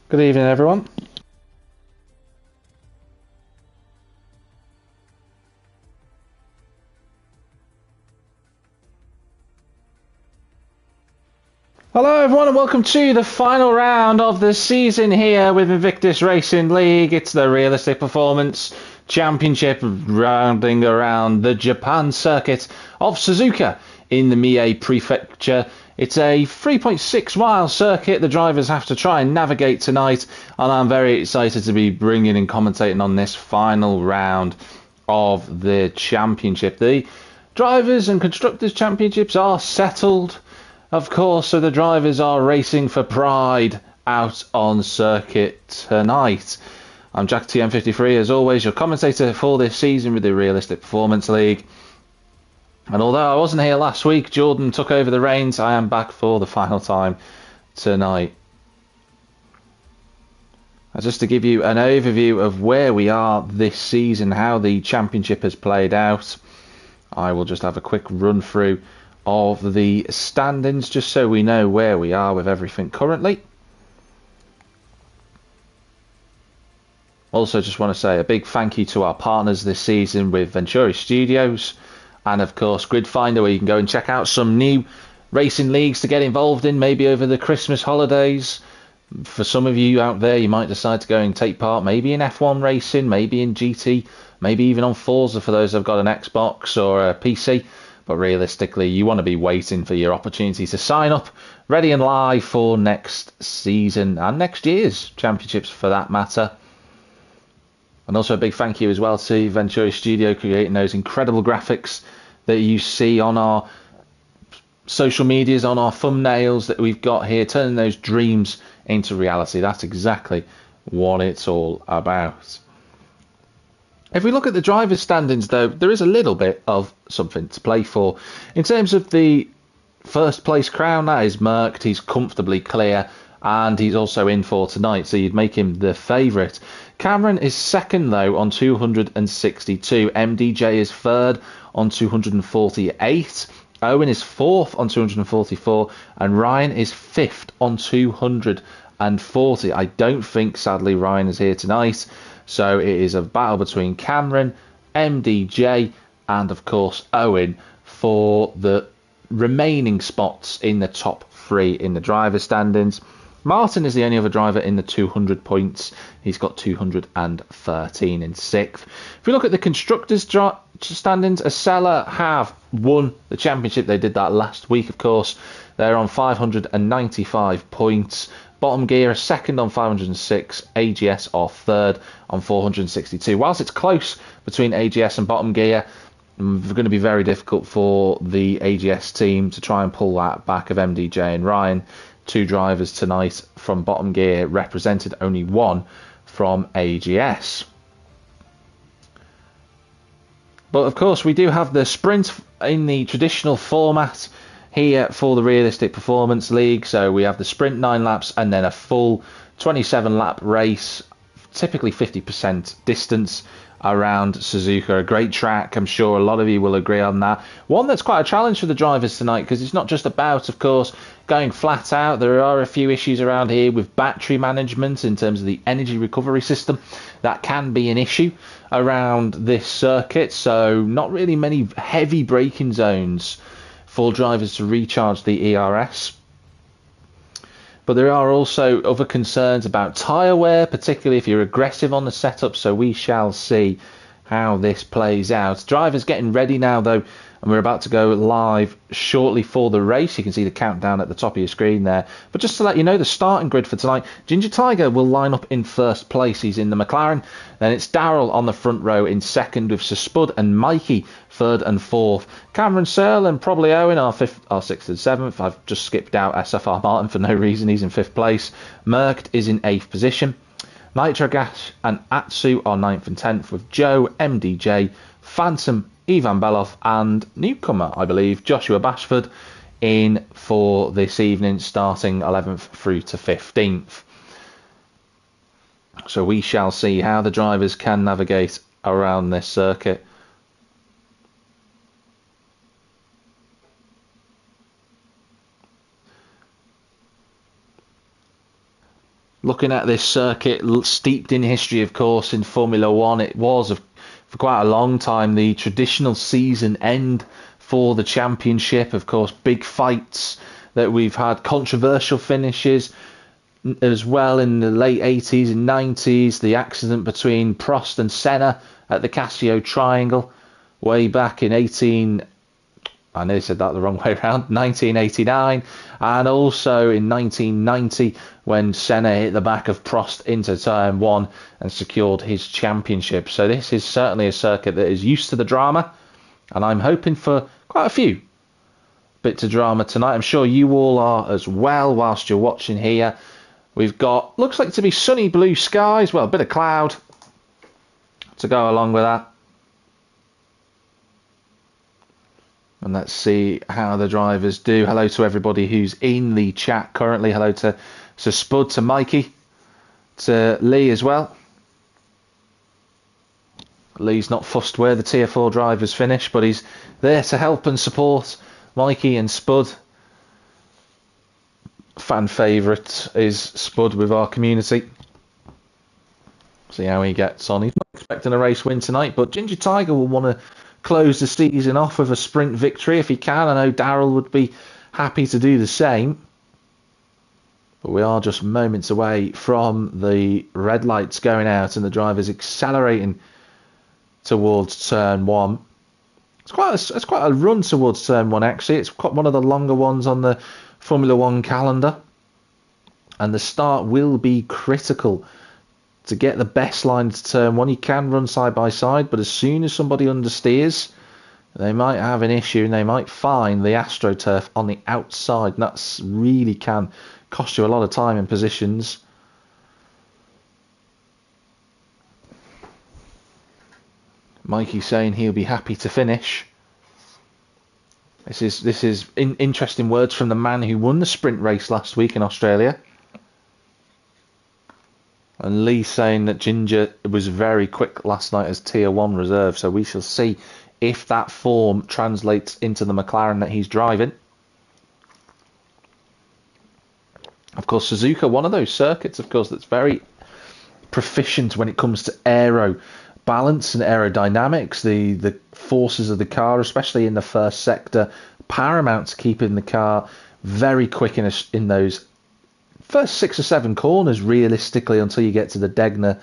Good evening, everyone. Hello, everyone, and welcome to the final round of the season here with Invictus Racing League. It's the Realistic Performance Championship rounding around the Japan circuit of Suzuka in the Mie Prefecture. It's a 3.6-mile circuit the drivers have to try and navigate tonight, and I'm very excited to be bringing and commentating on this final round of the championship. The Drivers' and Constructors' Championships are settled, of course, so the drivers are racing for pride out on circuit tonight. I'm Jack TM53, as always, your commentator for this season with the Realistic Performance League. And although I wasn't here last week, Jordan took over the reins. I am back for the final time tonight. And just to give you an overview of where we are this season, how the championship has played out, I will just have a quick run through of the standings just so we know where we are with everything currently. Also, just want to say a big thank you to our partners this season with Venturi Studios and of course Gridfinder, where you can go and check out some new racing leagues to get involved in maybe over the Christmas holidays. For some of you out there, you might decide to go and take part maybe in F1 racing, maybe in GT, maybe even on Forza for those who've got an Xbox or a PC. But realistically, you want to be waiting for your opportunity to sign up, ready and live for next season and next year's championships for that matter. And also a big thank you as well to Venturi Studio, creating those incredible graphics that you see on our social medias, on our thumbnails that we've got here, turning those dreams into reality. That's exactly what it's all about. If we look at the drivers' standings, though, there is a little bit of something to play for. In terms of the first place crown, that is Merckx. He's comfortably clear, and he's also in for tonight, so you'd make him the favourite. Cameron is second, though, on 262. MDJ is third on 248. Owen is fourth on 244, and Ryan is fifth on 240. I don't think, sadly, Ryan is here tonight. So it is a battle between Cameron, MDJ, and of course Owen for the remaining spots in the top three in the driver standings. Martin is the only other driver in the 200 points. He's got 213 in sixth. If we look at the constructors' standings, Acela have won the championship. They did that last week, of course. They're on 595 points. Bottom Gear are second on 506, AGS are third on 462. Whilst it's close between AGS and Bottom Gear, it's going to be very difficult for the AGS team to try and pull that back of MDJ and Ryan. Two drivers tonight from Bottom Gear represented, only one from AGS. But of course we do have the sprint in the traditional format here for the Realistic Performance League. So we have the sprint 9 laps and then a full 27 lap race, typically 50% distance around Suzuka. A great track, I'm sure a lot of you will agree on that. One that's quite a challenge for the drivers tonight, because it's not just about, of course, going flat out. There are a few issues around here with battery management in terms of the energy recovery system. That can be an issue around this circuit, so not really many heavy braking zones for drivers to recharge the ERS. But there are also other concerns about tyre wear, particularly if you're aggressive on the setup, so we shall see how this plays out. Drivers getting ready now, though, and we're about to go live shortly for the race. You can see the countdown at the top of your screen there. But just to let you know, the starting grid for tonight, Ginger Tiger will line up in first place. He's in the McLaren. Then it's Darrell on the front row in second, with Sir Spud and Mikey third and fourth. Cameron Searle and probably Owen are sixth and seventh. I've just skipped out SFR Martin for no reason. He's in fifth place. Merckx is in eighth position. Nitrogas and Atsu are ninth and 10th, with Joe, MDJ, Phantom, Ivan Belov, and newcomer, I believe, Joshua Bashford in for this evening, starting 11th through to 15th. So we shall see how the drivers can navigate around this circuit. Looking at this circuit, steeped in history, of course, in Formula One, it was for quite a long time the traditional season end for the championship. Of course, big fights that we've had, controversial finishes as well in the late 80s and 90s. The accident between Prost and Senna at the Casio Triangle way back in I nearly said that the wrong way around, 1989, and also in 1990 when Senna hit the back of Prost into turn one and secured his championship. So this is certainly a circuit that is used to the drama, and I'm hoping for quite a few bits of drama tonight. I'm sure you all are as well whilst you're watching here. We've got, looks like to be sunny blue skies, well, a bit of cloud to go along with that. And let's see how the drivers do. Hello to everybody who's in the chat currently. Hello to Spud, to Mikey, to Lee as well. Lee's not fussed where the Tier 4 drivers finish, but he's there to help and support Mikey and Spud. Fan favourite is Spud with our community. See how he gets on. He's not expecting a race win tonight, but Ginger Tiger will want to close the season off with a sprint victory if he can. I know Darrell would be happy to do the same. But we are just moments away from the red lights going out and the drivers accelerating towards turn one. It's quite a run towards turn one, actually. It's quite one of the longer ones on the Formula One calendar. And the start will be critical to get the best line to turn one. You can run side by side, but as soon as somebody understeers, they might have an issue and they might find the AstroTurf on the outside. And that really can cost you a lot of time and positions. Mikey saying he'll be happy to finish. This is interesting words from the man who won the sprint race last week in Australia. And Lee saying that Ginger was very quick last night as Tier 1 reserve. So we shall see if that form translates into the McLaren that he's driving. Of course, Suzuka, one of those circuits, of course, that's very proficient when it comes to aero balance and aerodynamics. The forces of the car, especially in the first sector, paramount to keeping the car very quick in those first 6 or 7 corners, realistically, until you get to the Degner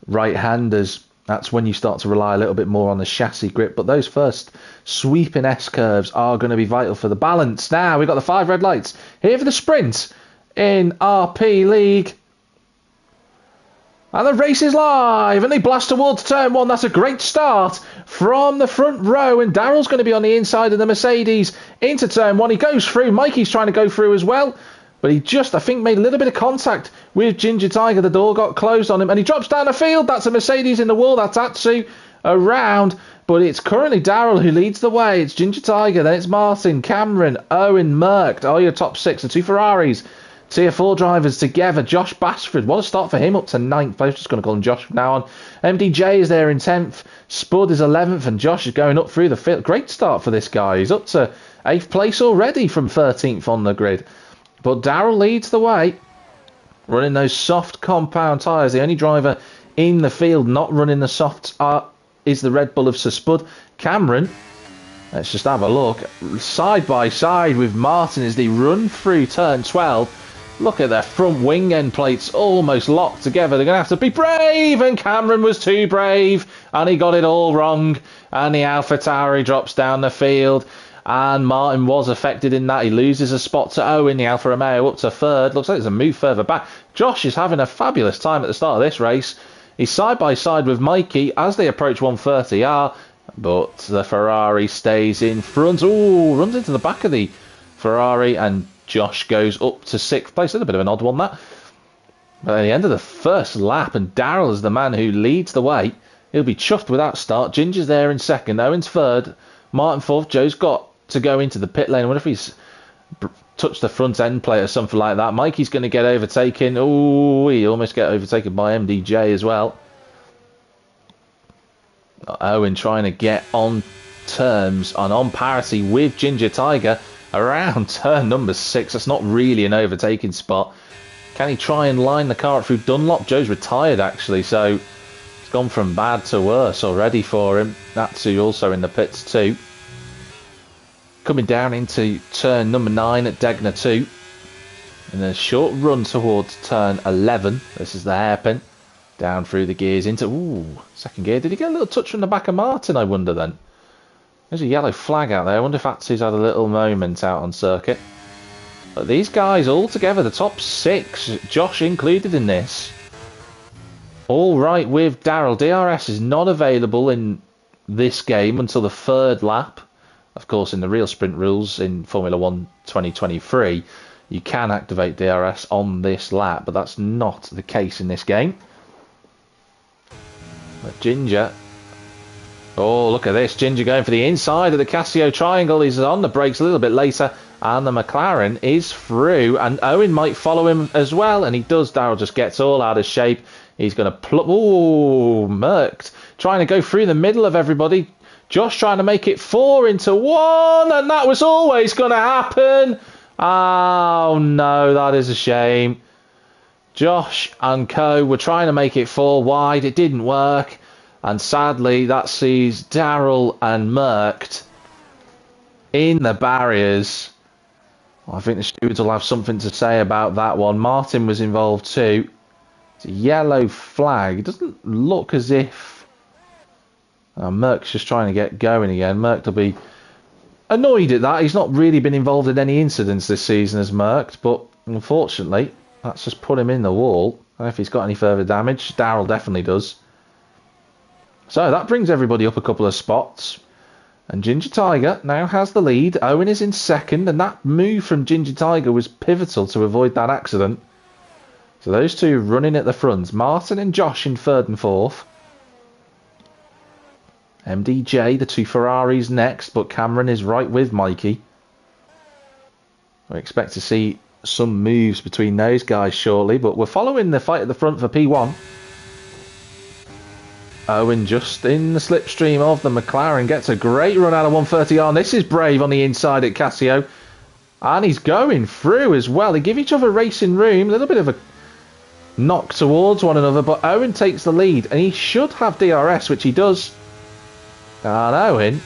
right-handers. That's when you start to rely a little bit more on the chassis grip. But those first sweeping S-curves are going to be vital for the balance. Now, we've got the 5 red lights here for the sprint in RP League. And the race is live, and they blast towards turn one. That's a great start from the front row, and Darrell's going to be on the inside of the Mercedes into turn one. He goes through. Mikey's trying to go through as well. But he just, I think, made a little bit of contact with Ginger Tiger. The door got closed on him, and he drops down the field. That's a Mercedes in the wall. That's Atsu around. But it's currently Darrell who leads the way. It's Ginger Tiger. Then it's Martin, Cameron, Owen, Merck. Oh, your top 6. The 2 Ferraris. Tier 4 drivers together. Josh Basford. What a start for him, up to 9th. I'm just going to call him Josh from now on. MDJ is there in 10th. Spud is 11th, and Josh is going up through the field. Great start for this guy. He's up to 8th place already from 13th on the grid. But Darrell leads the way, running those soft compound tyres. The only driver in the field not running the softs is the Red Bull of Sir Spud. Cameron, let's just have a look, side by side with Martin as they run through turn 12. Look at their front wing end plates almost locked together. They're going to have to be brave, and Cameron was too brave, and he got it all wrong. And the AlphaTauri drops down the field. And Martin was affected in that. He loses a spot to Owen, the Alfa Romeo, up to 3rd. Looks like there's a move further back. Josh is having a fabulous time at the start of this race. He's side by side with Mikey as they approach 130R. But the Ferrari stays in front. Ooh, runs into the back of the Ferrari. And Josh goes up to 6th place. That's a bit of an odd one, that. But at the end of the first lap, and Darrell is the man who leads the way. He'll be chuffed with that start. Ginger's there in 2nd. Owen's 3rd. Martin 4th. Joe's got to go into the pit lane. I wonder if he's touched the front end plate or something like that. Mikey's going to get overtaken. Oh, he almost get overtaken by MDJ as well. Owen trying to get on terms and on parity with Ginger Tiger around turn number 6. That's not really an overtaking spot. Can he try and line the car through Dunlop? Joe's retired, actually, so it's gone from bad to worse already for him. Natsu also in the pits too. Coming down into turn number 9 at Degner 2. And a short run towards turn 11. This is the hairpin. Down through the gears into... Ooh, second gear. Did he get a little touch from the back of Martin, I wonder then? There's a yellow flag out there. I wonder if Atsu's had a little moment out on circuit. But these guys all together, the top 6, Josh included in this. All right with Daryl. DRS is not available in this game until the 3rd lap. Of course, in the real sprint rules in Formula 1 2023, you can activate DRS on this lap, but that's not the case in this game. But Ginger... Oh, look at this. Ginger going for the inside of the Casio triangle. He's on the brakes a little bit later. And the McLaren is through. And Owen might follow him as well. And he does. Darrell just gets all out of shape. He's going to... Ooh, Mercked. Trying to go through the middle of everybody. Josh trying to make it 4 into 1. And that was always going to happen. Oh, no. That is a shame. Josh and co were trying to make it 4 wide. It didn't work. And sadly, that sees Darrell and Mercked in the barriers. I think the stewards will have something to say about that one. Martin was involved too. It's a yellow flag. It doesn't look as if... Merck's just trying to get going again. Merck will be annoyed at that. He's not really been involved in any incidents this season as Merck, but unfortunately, that's just put him in the wall. I don't know if he's got any further damage. Darrell definitely does. So that brings everybody up a couple of spots. And Ginger Tiger now has the lead. Owen is in 2nd. And that move from Ginger Tiger was pivotal to avoid that accident. So those two running at the front. Martin and Josh in 3rd and 4th. MDJ, the 2 Ferraris next. But Cameron is right with Mikey. We expect to see some moves between those guys shortly. But we're following the fight at the front for P1. Owen just in the slipstream of the McLaren. Gets a great run out of 130R. This is brave on the inside at Casio. And he's going through as well. They give each other racing room. A little bit of a knock towards one another. But Owen takes the lead. And he should have DRS, which he does. And Owen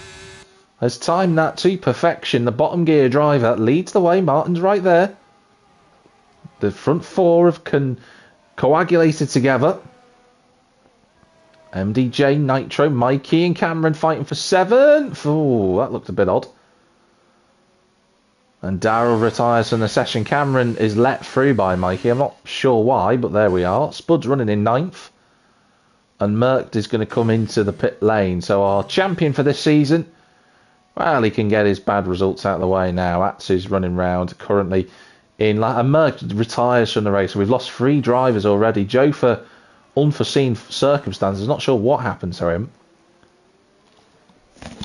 has timed that to perfection. The bottom gear driver leads the way. Martin's right there. The front 4 have coagulated together. MDJ, Nitro, Mikey and Cameron fighting for 7th. Oh, that looked a bit odd. And Darrell retires from the session. Cameron is let through by Mikey. I'm not sure why, but there we are. Spud's running in 9th. And Merck is going to come into the pit lane. So our champion for this season, well, he can get his bad results out of the way now. Atsu's running round currently in... And Merck retires from the race. So we've lost 3 drivers already. Joe for unforeseen circumstances. Not sure what happened to him.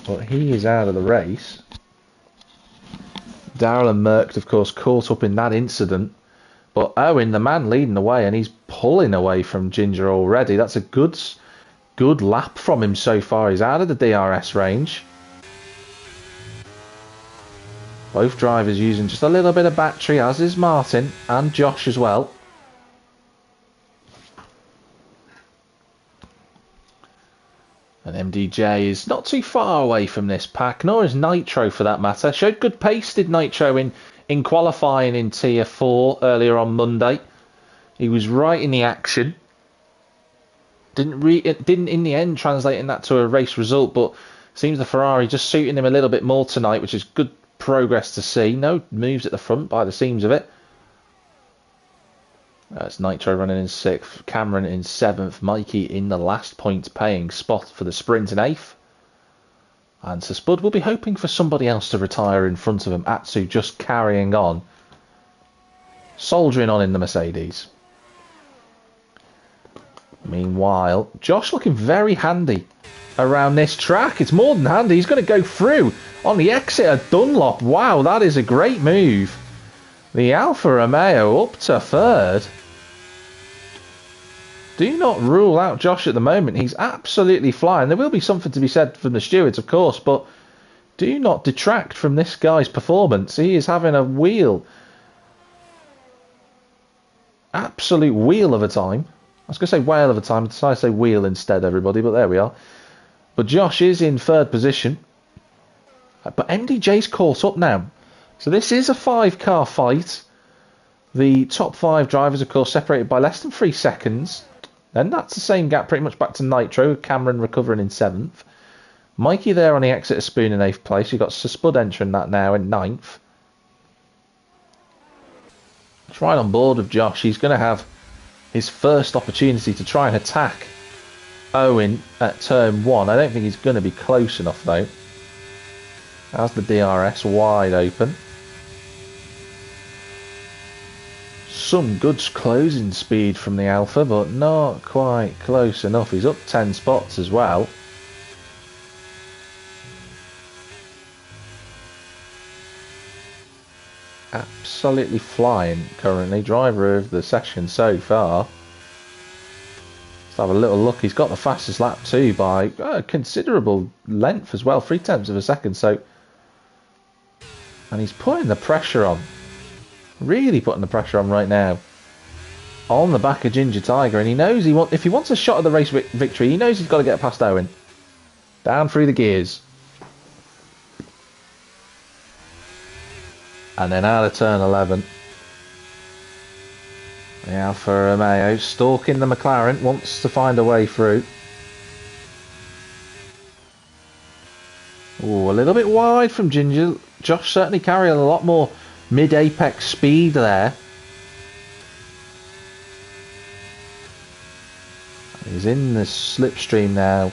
But he is out of the race. Darrell and Merck, of course, caught up in that incident. But Owen, the man leading the way, and he's pulling away from Ginger already. That's a good lap from him so far. He's out of the DRS range. Both drivers using just a little bit of battery, as is Martin and Josh as well. And MDJ is not too far away from this pack, nor is Nitro for that matter. Showed good pace, did Nitro, in qualifying in Tier 4 earlier on Monday. He was right in the action. It didn't in the end translating that to a race result, but seems the Ferrari just suiting him a little bit more tonight, which is good progress to see. No moves at the front by the seams of it. It's Nitro running in 6th, Cameron in 7th, Mikey in the last points paying spot for the sprint in 8th. And so Spud will be hoping for somebody else to retire in front of him. Atsu just carrying on, soldiering on in the Mercedes. Meanwhile, Josh looking very handy around this track. It's more than handy. He's going to go through on the exit of Dunlop. Wow, that is a great move. The Alfa Romeo up to 3rd. Do not rule out Josh at the moment. He's absolutely flying. There will be something to be said from the stewards, of course, but do not detract from this guy's performance. He is having a wheel absolute wheel of a time. I was going to say whale of a time. I decided to say wheel instead, everybody, but there we are. But Josh is in third position. But MDJ's caught up now. So this is a 5-car fight. The top 5 drivers, of course, separated by less than 3 seconds. And that's the same gap pretty much back to Nitro. Cameron recovering in 7th. Mikey there on the exit of Spoon in 8th place. You've got Spud entering that now in 9th. It's right on board with Josh. He's going to have his first opportunity to try and attack Owen at turn 1. I don't think he's going to be close enough though. How's the DRS wide open? Some good closing speed from the Alpha, but not quite close enough. He's up 10 spots as well. Absolutely flying currently. Driver of the session so far. Let's have a little look. He's got the fastest lap too by a considerable length as well. 0.3 of a second. So, and he's putting the pressure on. Really putting the pressure on right now. On the back of Ginger Tiger. And he knows if he wants a shot at the race victory, he knows he's got to get past Owen. Down through the gears. And then out of turn 11. The Alfa Romeo stalking the McLaren, wants to find a way through. Ooh, a little bit wide from Ginger. Josh certainly carrying a lot more mid-apex speed there. He's in the slipstream now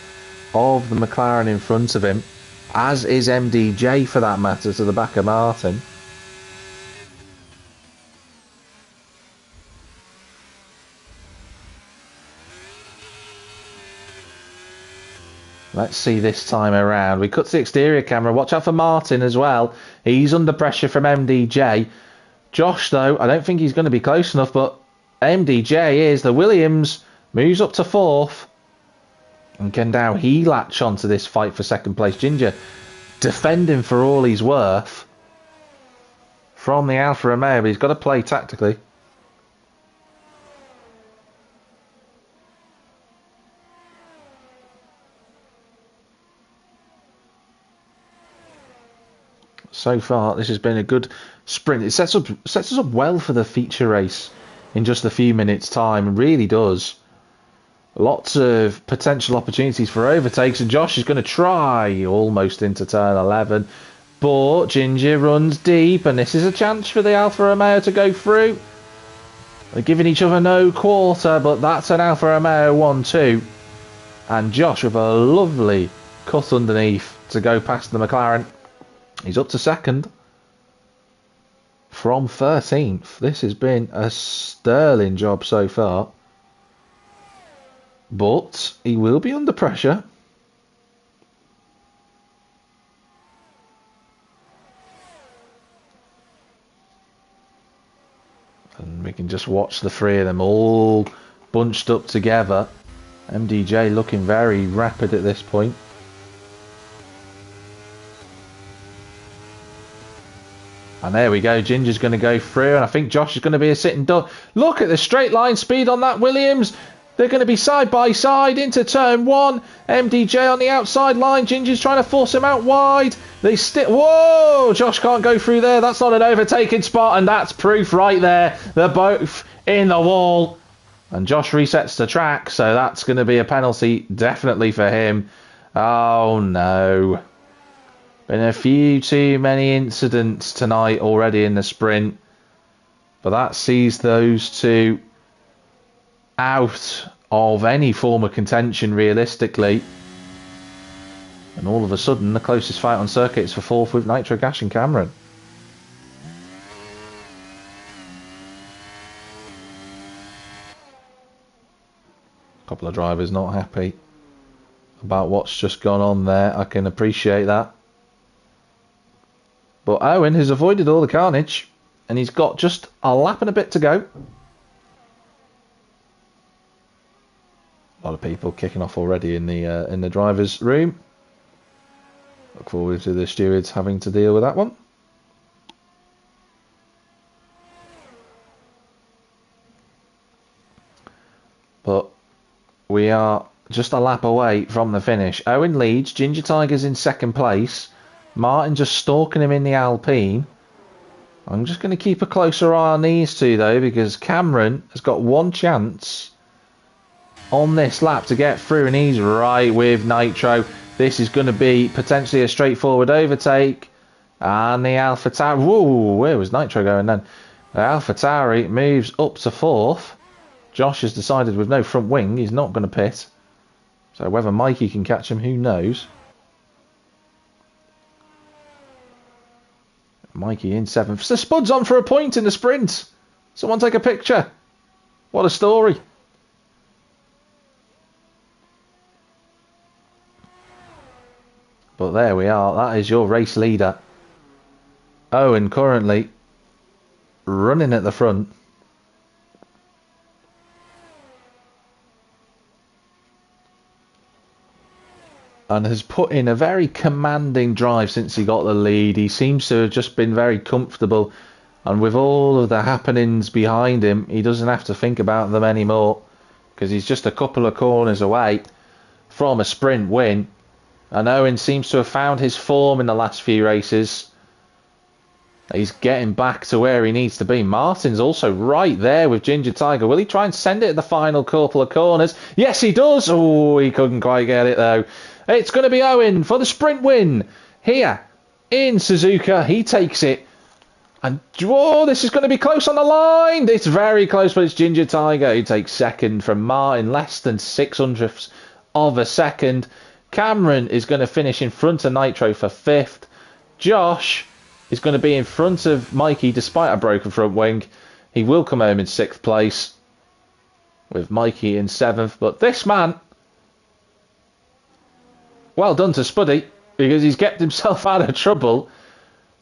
of the McLaren in front of him, as is MDJ for that matter, to the back of Martin. Let's see this time around. We cut to the exterior camera. Watch out for Martin as well. He's under pressure from MDJ. Josh, though, I don't think he's going to be close enough, but MDJ is. The Williams moves up to 4th. And can now he latch onto this fight for second place? Ginger defending for all he's worth from the Alfa Romeo, but he's got to play tactically. So far, this has been a good sprint. It sets us up well for the feature race in just a few minutes' time. It really does. Lots of potential opportunities for overtakes, and Josh is going to try almost into turn 11. But Ginger runs deep, and this is a chance for the Alfa Romeo to go through. They're giving each other no quarter, but that's an Alfa Romeo 1-2. And Josh with a lovely cut underneath to go past the McLaren. He's up to 2nd from 13th. This has been a sterling job so far. But he will be under pressure. And we can just watch the 3 of them all bunched up together. MDJ looking very rapid at this point. And there we go, Ginger's going to go through, and I think Josh is going to be a sitting duck. Look at the straight line speed on that Williams. They're going to be side by side into turn 1. MDJ on the outside line. Ginger's trying to force him out wide. They stick. Whoa! Josh can't go through there. That's not an overtaking spot, and that's proof right there. They're both in the wall. And Josh resets the track, so that's going to be a penalty definitely for him. Oh no. Been a few too many incidents tonight already in the sprint. But that sees those two out of any form of contention realistically. And all of a sudden the closest fight on circuit is for 4th with Nitro, Gash and Cameron. A couple of drivers not happy about what's just gone on there. I can appreciate that. But Owen has avoided all the carnage, and he's got just a lap and a bit to go. A lot of people kicking off already in the drivers' room. Look forward to the stewards having to deal with that one. we are just a lap away from the finish. Owen leads. Ginger Tiger's in second place. Martin just stalking him in the Alpine. I'm just going to keep a closer eye on these two, though, because Cameron has got one chance on this lap to get through, and he's right with Nitro. This is going to be potentially a straightforward overtake. And the AlphaTauri... Whoa, where was Nitro going then? The AlphaTauri moves up to fourth. Josh has decided with no front wing, he's not going to pit. So whether Mikey can catch him, who knows? Mikey in seventh. So Spud's on for a point in the sprint. Someone take a picture. What a story. But there we are. That is your race leader. Owen currently running at the front. And has put in a very commanding drive since he got the lead. He seems to have just been very comfortable. And with all of the happenings behind him, he doesn't have to think about them anymore. Because he's just a couple of corners away from a sprint win. And Owen seems to have found his form in the last few races. He's getting back to where he needs to be. Martin's also right there with Ginger Tiger. Will he try and send it at the final couple of corners? Yes, he does. Oh, he couldn't quite get it, though. It's going to be Owen for the sprint win here in Suzuka. He takes it. And oh, this is going to be close on the line. It's very close, but it's Ginger Tiger who takes second from Martin. Less than 600ths of a second. Cameron is going to finish in front of Nitro for fifth. Josh is going to be in front of Mikey despite a broken front wing. He will come home in sixth place with Mikey in seventh. But this man, well done to Spuddy, because he's kept himself out of trouble.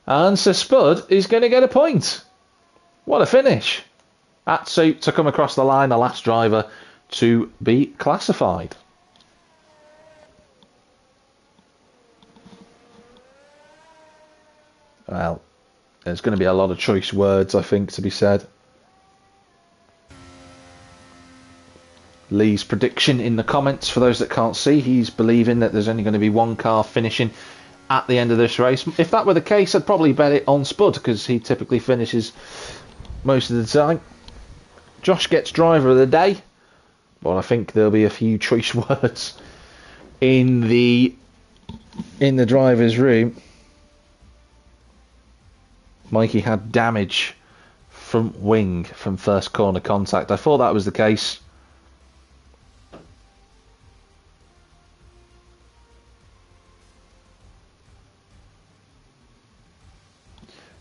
And Sir Spud is going to get a point. What a finish. Atsu to come across the line, the last driver to be classified. Well, there's going to be a lot of choice words, I think, to be said. Lee's prediction in the comments, for those that can't see, he's believing that there's only going to be one car finishing at the end of this race. If that were the case, I'd probably bet it on Spud, because he typically finishes most of the time. Josh gets driver of the day, but I think there'll be a few choice words in the driver's room. Mikey had damage front wing from first corner contact. I thought that was the case.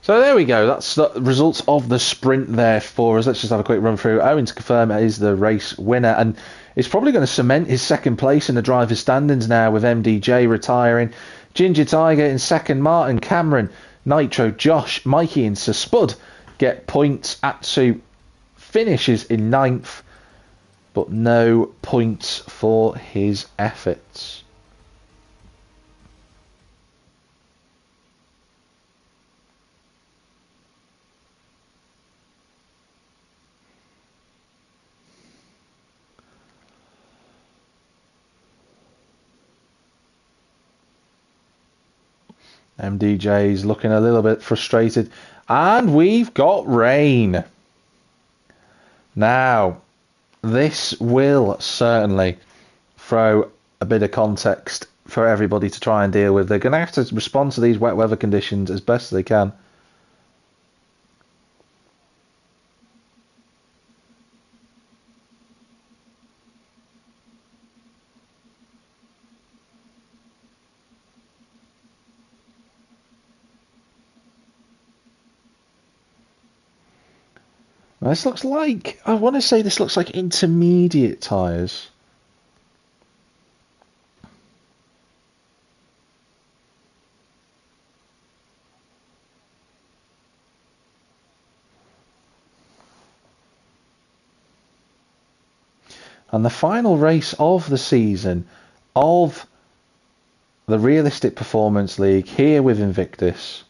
So there we go. That's the results of the sprint there for us. Let's just have a quick run through. Owen to confirm is the race winner, and it's probably going to cement his second place in the driver's standings now, with MDJ retiring. Ginger Tiger in second, Martin, Cameron, Nitro, Josh, Mikey and Sir Spud get points. Atsu finishes in ninth, but no points for his efforts. MDJ's looking a little bit frustrated. And we've got rain. Now, this will certainly throw a bit of context for everybody to try and deal with. They're going to have to respond to these wet weather conditions as best they can. This looks like, I want to say this looks like intermediate tyres. And the final race of the season of the Realistic Performance League here with Invictus.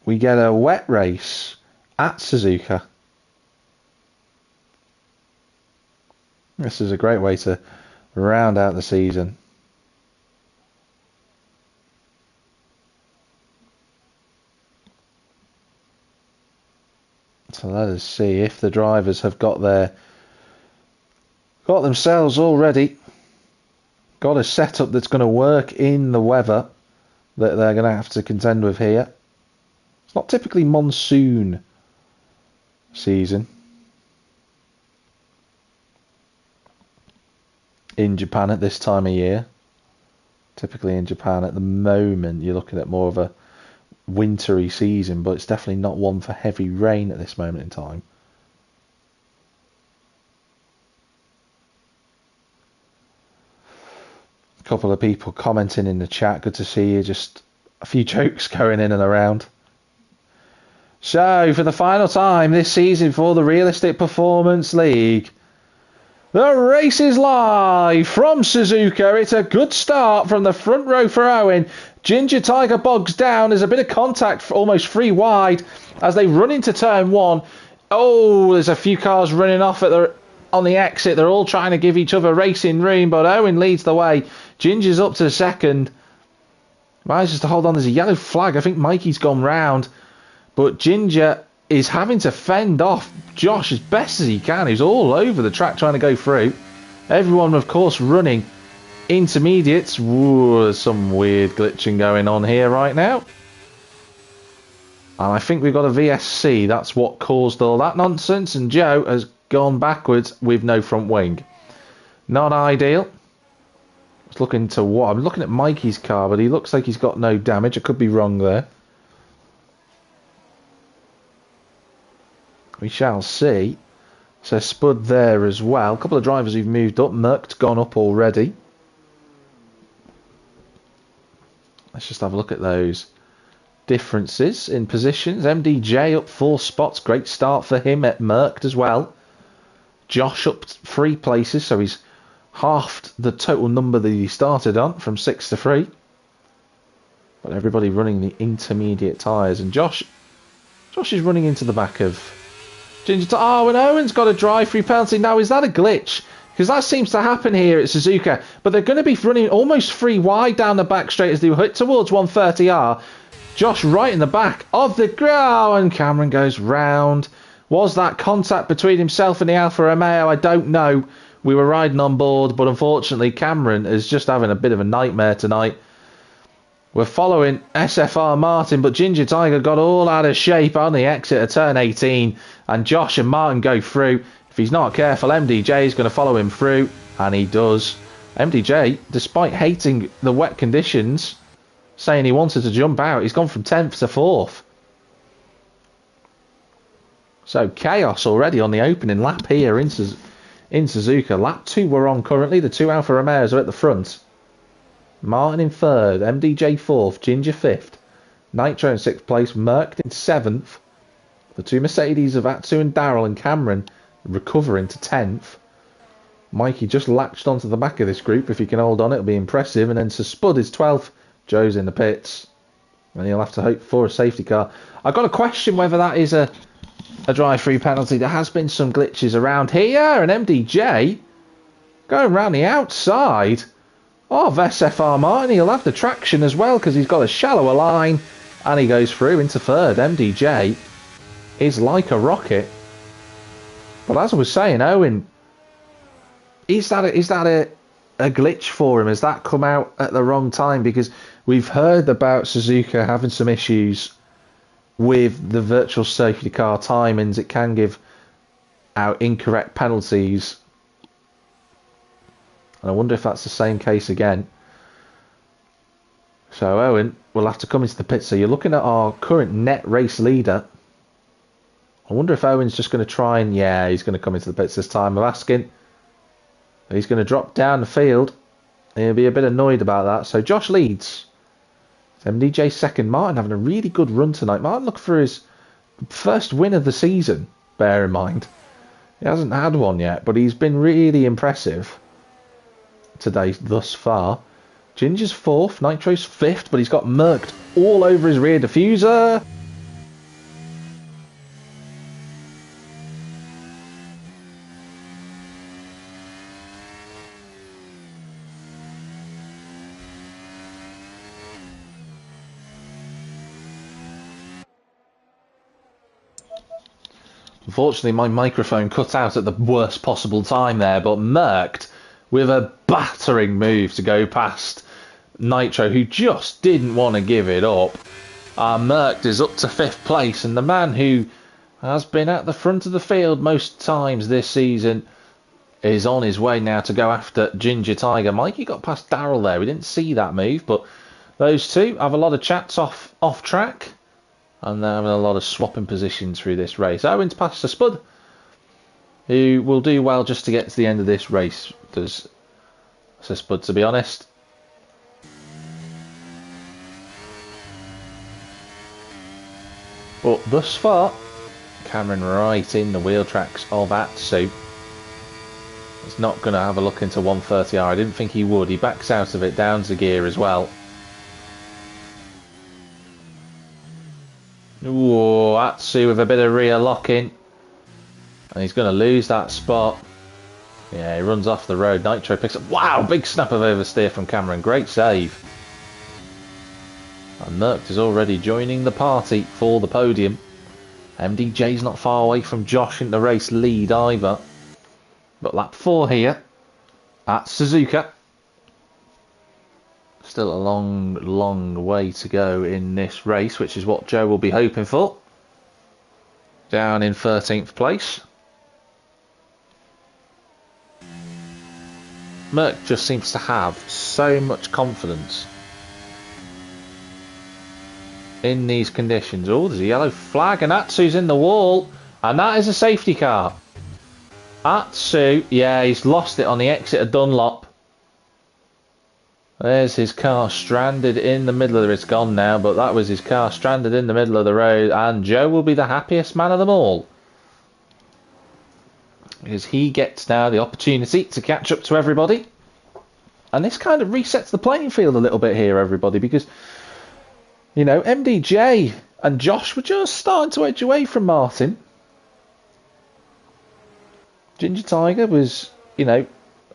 We get a wet race at Suzuka. This is a great way to round out the season. So let us see if the drivers have got themselves all ready. Got a setup that's going to work in the weather that they're going to have to contend with here. It's not typically monsoon season in Japan at this time of year. Typically in Japan at the moment you're looking at more of a wintry season, but it's definitely not one for heavy rain at this moment in time. A couple of people commenting in the chat, good to see you, just a few jokes going in and around. So for the final time this season for the Realistic Performance League, the race is live from Suzuka. It's a good start from the front row for Owen. Ginger Tiger bogs down. There's a bit of contact for almost 3 wide as they run into turn 1. Oh, there's a few cars running off on the exit. They're all trying to give each other racing room, but Owen leads the way. Ginger's up to second. Manages to hold on. There's a yellow flag. I think Mikey's gone round, but Ginger is having to fend off Josh as best as he can. He's all over the track trying to go through. Everyone, of course, running intermediates. Ooh, there's some weird glitching going on here right now. And I think we've got a VSC. That's what caused all that nonsense. And Joe has gone backwards with no front wing. Not ideal. I was looking to what? I'm looking at Mikey's car, but he looks like he's got no damage. I could be wrong there. We shall see. So Spud there as well. A couple of drivers who've moved up. Merck's gone up already. Let's just have a look at those differences in positions. MDJ up 4 spots. Great start for him at Merck as well. Josh up 3 places, so he's halved the total number that he started on from 6 to 3. But everybody running the intermediate tyres. And Josh is running into the back of Ginger. Oh, and Owen's got a drive-through penalty. Now, is that a glitch? Because that seems to happen here at Suzuka. But they're going to be running almost 3 wide down the back straight as they hit towards 130R. Josh right in the back of the ground, and Cameron goes round. Was that contact between himself and the Alfa Romeo? I don't know. We were riding on board, but unfortunately Cameron is just having a bit of a nightmare tonight. We're following SFR Martin, but Ginger Tiger got all out of shape on the exit of turn 18, and Josh and Martin go through. If he's not careful, MDJ is going to follow him through, and he does. MDJ, despite hating the wet conditions, saying he wanted to jump out, he's gone from 10th to 4th. So chaos already on the opening lap here in Suzuka. Lap 2 we're on currently. The 2 Alfa Romeos are at the front. Martin in 3rd, MDJ 4th, Ginger 5th, Nitro in 6th place, Merck in 7th. The 2 Mercedes of Atsu and Darrell and Cameron recovering to 10th. Mikey just latched onto the back of this group. If he can hold on, it'll be impressive. And then Sir Spud is 12th. Joe's in the pits. And he'll have to hope for a safety car. I've got to question whether that is a drive-through penalty. There has been some glitches around here. And MDJ going around the outside of SFR Martin. He'll have the traction as well because he's got a shallower line. And he goes through into 3rd. MDJ is like a rocket. But as I was saying, Owen, is that a glitch for him? Has that come out at the wrong time? Because we've heard about Suzuka having some issues with the virtual safety car timings. It can give out incorrect penalties. And I wonder if that's the same case again. So Owen will have to come into the pit. So you're looking at our current net race leader. I wonder if Owen's just going to try and... Yeah, he's going to come into the pits this time. I'm asking. He's going to drop down the field. He'll be a bit annoyed about that. So Josh leads. MDJ second. Martin having a really good run tonight. Martin looking for his first win of the season, bear in mind. He hasn't had one yet, but he's been really impressive today thus far. Ginger's 4th. Nitro's 5th, but he's got murked all over his rear diffuser. Unfortunately, my microphone cut out at the worst possible time there, but Merckx with a battering move to go past Nitro, who just didn't want to give it up. Merckx is up to 5th place, and the man who has been at the front of the field most times this season is on his way now to go after Ginger Tiger. Mikey got past Daryl there. We didn't see that move, but those two have a lot of chats off track, and they're having a lot of swapping positions through this race. Owen's past the Spud, who will do well just to get to the end of this race. Does Sir Spud, to be honest. But thus far, Cameron right in the wheel tracks of Atsu. He's not going to have a look into 130R. I didn't think he would. He backs out of it, downs the gear as well. Ooh, Atsu with a bit of rear lock-in. And he's going to lose that spot. Yeah, he runs off the road. Nitro picks up. Wow, big snap of oversteer from Cameron. Great save. And Merckx is already joining the party for the podium. MDJ's not far away from Josh in the race lead either. But lap 4 here at Suzuka. Still a long, long way to go in this race, which is what Joe will be hoping for. Down in 13th place. Merckx just seems to have so much confidence in these conditions. Oh, there's a yellow flag and Atsu's in the wall. And that is a safety car. Atsu, yeah, he's lost it on the exit of Dunlop. There's his car stranded in the middle of the... It's gone now, but that was his car stranded in the middle of the road. And Joe will be the happiest man of them all, because he gets now the opportunity to catch up to everybody. And this kind of resets the playing field a little bit here, everybody, because, you know, MDJ and Josh were just starting to edge away from Martin. Ginger Tiger was, you know,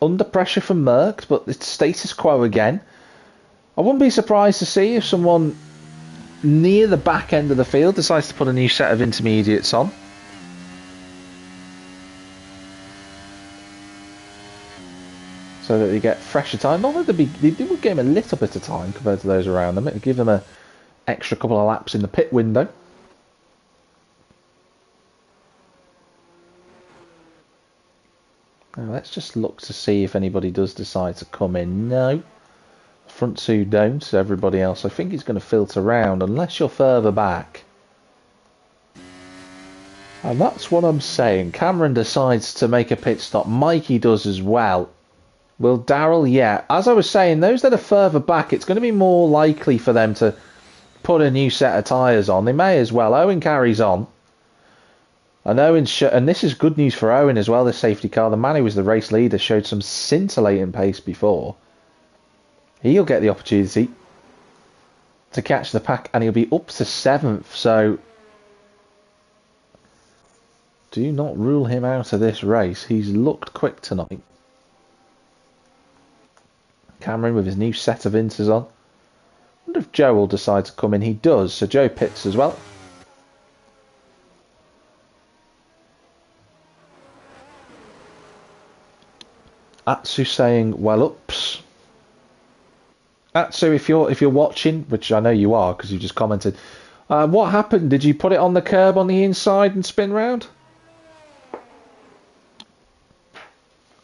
under pressure from Merckx, but it's status quo again. I wouldn't be surprised to see if someone near the back end of the field decides to put a new set of intermediates on. So that they get fresher time. Although they would give him a little bit of time compared to those around them. It would give them an extra couple of laps in the pit window. Now let's just look to see if anybody does decide to come in. No. Front two don't. So everybody else, I think, is going to filter round unless you're further back. And that's what I'm saying. Cameron decides to make a pit stop. Mikey does as well. Will Daryl? Yeah. As I was saying, those that are further back, it's going to be more likely for them to put a new set of tyres on. They may as well. Owen carries on. And and this is good news for Owen as well, this safety car. The man who was the race leader showed some scintillating pace before. He'll get the opportunity to catch the pack, and he'll be up to 7th. So do not rule him out of this race. He's looked quick tonight. Cameron with his new set of inters on. I wonder if Joe will decide to come in. He does, so Joe pits as well. Atsu saying well ups. Atsu, if you're watching, which I know you are because you just commented, what happened? Did you put it on the curb on the inside and spin round?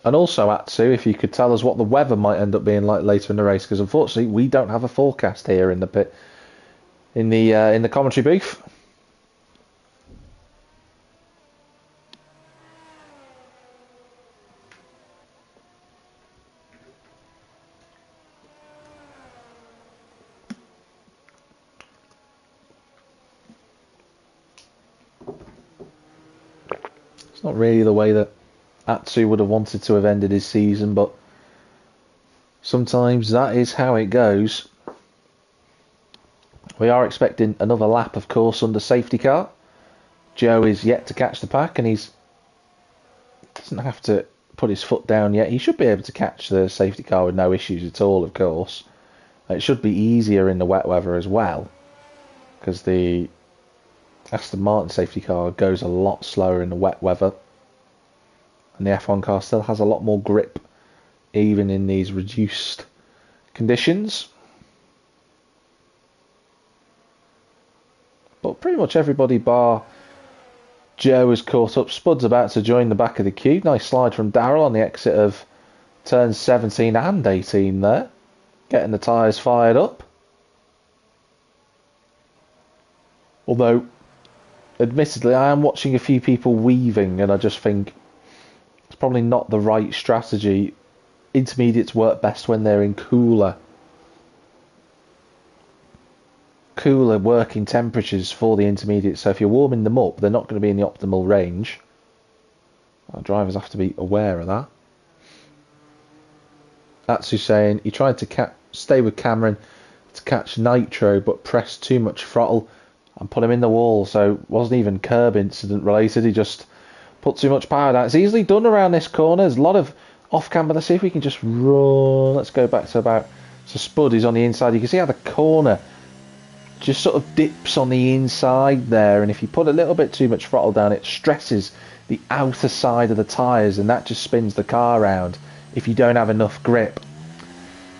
And also, Atsu, if you could tell us what the weather might end up being like later in the race, because unfortunately we don't have a forecast here in the pit, in the commentary booth. It's not really the way that Atsu would have wanted to have ended his season, but sometimes that is how it goes. We are expecting another lap, of course, under safety car. Joe is yet to catch the pack, and doesn't have to put his foot down yet. He should be able to catch the safety car with no issues at all, of course. It should be easier in the wet weather as well, because the Aston Martin safety car goes a lot slower in the wet weather, and the F1 car still has a lot more grip even in these reduced conditions. But pretty much everybody bar Joe is caught up. Spud's about to join the back of the queue. Nice slide from Darrell on the exit of turns 17 and 18 there, getting the tyres fired up. Although, admittedly, I am watching a few people weaving, and I just think it's probably not the right strategy. Intermediates work best when they're in cooler working temperatures for the intermediates. So if you're warming them up, they're not going to be in the optimal range. Our drivers have to be aware of that. That's who's saying he tried to stay with Cameron to catch Nitro, but pressed too much throttle and put him in the wall. So it wasn't even curb incident related. He just put too much power down. It's easily done around this corner. There's a lot of off camber. Let's see if we can just run. Let's go back to about. So Spud is on the inside. You can see how the corner just sort of dips on the inside there, and if you put a little bit too much throttle down, it stresses the outer side of the tyres, and that just spins the car around if you don't have enough grip.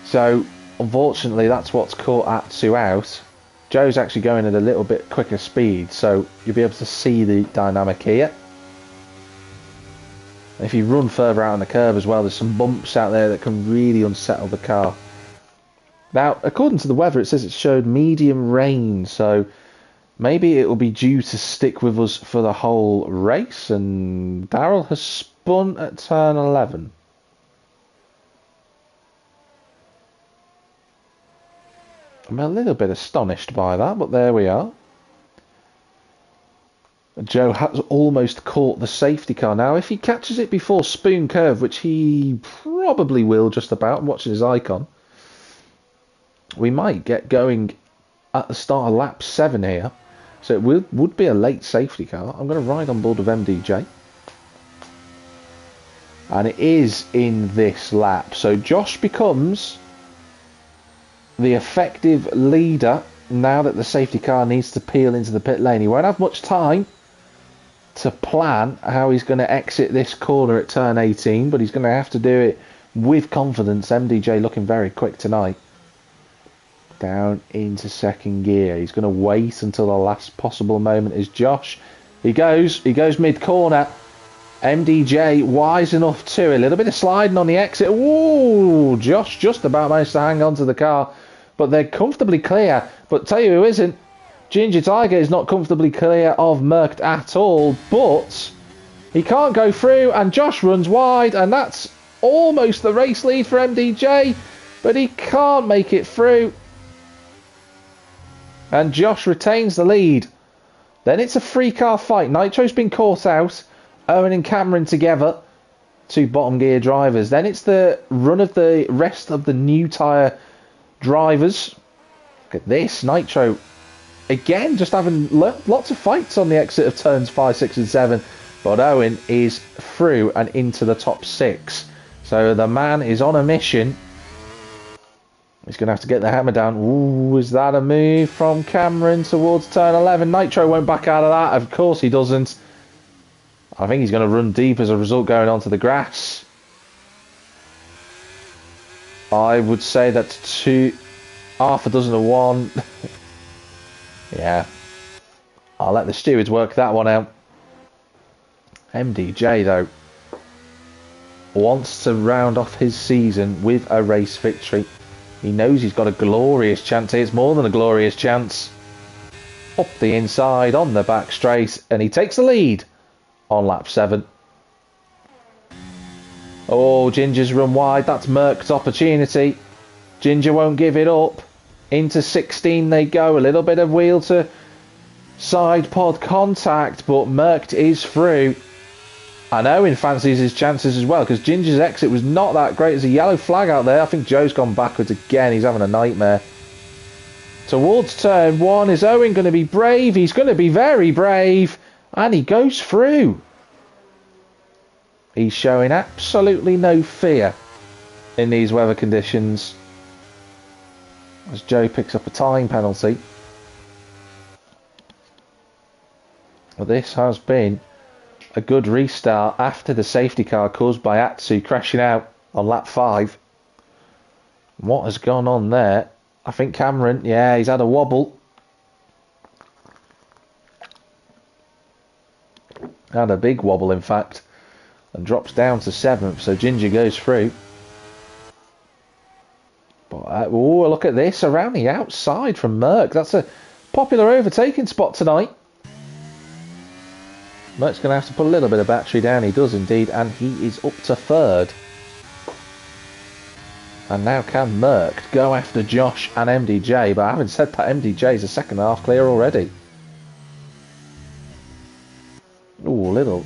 So unfortunately that's what's caught Atsu out. Joe's actually going at a little bit quicker speed, so you'll be able to see the dynamic here. And if you run further out on the curb as well, there's some bumps out there that can really unsettle the car. Now, according to the weather, it says it showed medium rain, so maybe it will be due to stick with us for the whole race. And Darrell has spun at turn 11. I'm a little bit astonished by that, but there we are. Joe has almost caught the safety car. Now, if he catches it before Spoon Curve, which he probably will just about, I'm watching his icon, we might get going at the start of lap 7 here. So it would be a late safety car. I'm going to ride on board with MDJ. And it is in this lap. So Josh becomes the effective leader now that the safety car needs to peel into the pit lane. He won't have much time to plan how he's going to exit this corner at turn 18, but he's going to have to do it with confidence. MDJ looking very quick tonight. Down into second gear. He's going to wait until the last possible moment is Josh. He goes mid-corner. MDJ wise enough to a little bit of sliding on the exit. Ooh, Josh just about managed to hang on to the car, but they're comfortably clear. But tell you who isn't, Ginger Tiger is not comfortably clear of Mercked at all, but he can't go through, and Josh runs wide, and that's almost the race lead for MDJ, but he can't make it through. And Josh retains the lead. Then it's a 3-car fight. Nitro's been caught out. Owen and Cameron together. 2 bottom gear drivers. Then it's the run of the rest of the new tyre drivers. Look at this. Nitro, again, just having lots of fights on the exit of turns 5, 6 and 7. But Owen is through and into the top 6. So the man is on a mission. He's going to have to get the hammer down. Ooh, is that a move from Cameron towards turn 11? Nitro won't back out of that. Of course he doesn't. I think he's going to run deep as a result going onto the grass. I would say that's half a dozen of one. Yeah. I'll let the stewards work that one out. MDJ, though, wants to round off his season with a race victory. He knows he's got a glorious chance here. It's more than a glorious chance. Up the inside, on the back straight, and he takes the lead on lap 7. Oh, Ginger's run wide. That's Merck's opportunity. Ginger won't give it up. Into 16 they go. A little bit of wheel to side pod contact, but Merck is through. And Owen fancies his chances as well, because Ginger's exit was not that great. There's a yellow flag out there. I think Joe's gone backwards again. He's having a nightmare. Towards turn 1, is Owen going to be brave? He's going to be very brave. And he goes through. He's showing absolutely no fear in these weather conditions. As Joe picks up a time penalty. Well, this has been a good restart after the safety car caused by Atsu crashing out on lap 5. What has gone on there? I think Cameron, yeah, he's had a wobble. Had a big wobble, in fact, and drops down to 7th, so Ginger goes through. But, oh, look at this, around the outside from Merck. That's a popular overtaking spot tonight. Merck's going to have to put a little bit of battery down. He does indeed, and he is up to 3rd. And now can Merck go after Josh and MDJ? But having said that, MDJ is a second half clear already. Ooh, a little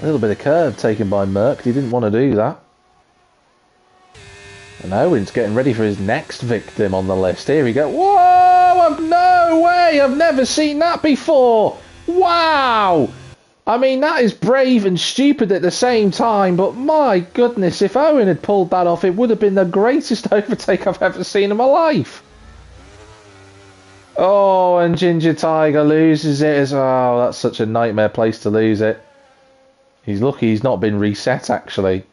bit of curve taken by Merck. He didn't want to do that. And Owen's getting ready for his next victim on the list. Here we go. Whoa! No way! I've never seen that before! Wow! I mean, that is brave and stupid at the same time, but my goodness, if Owen had pulled that off, it would have been the greatest overtake I've ever seen in my life. Oh, and Ginger Tiger loses it as well. Oh, that's such a nightmare place to lose it. He's lucky he's not been reset, actually.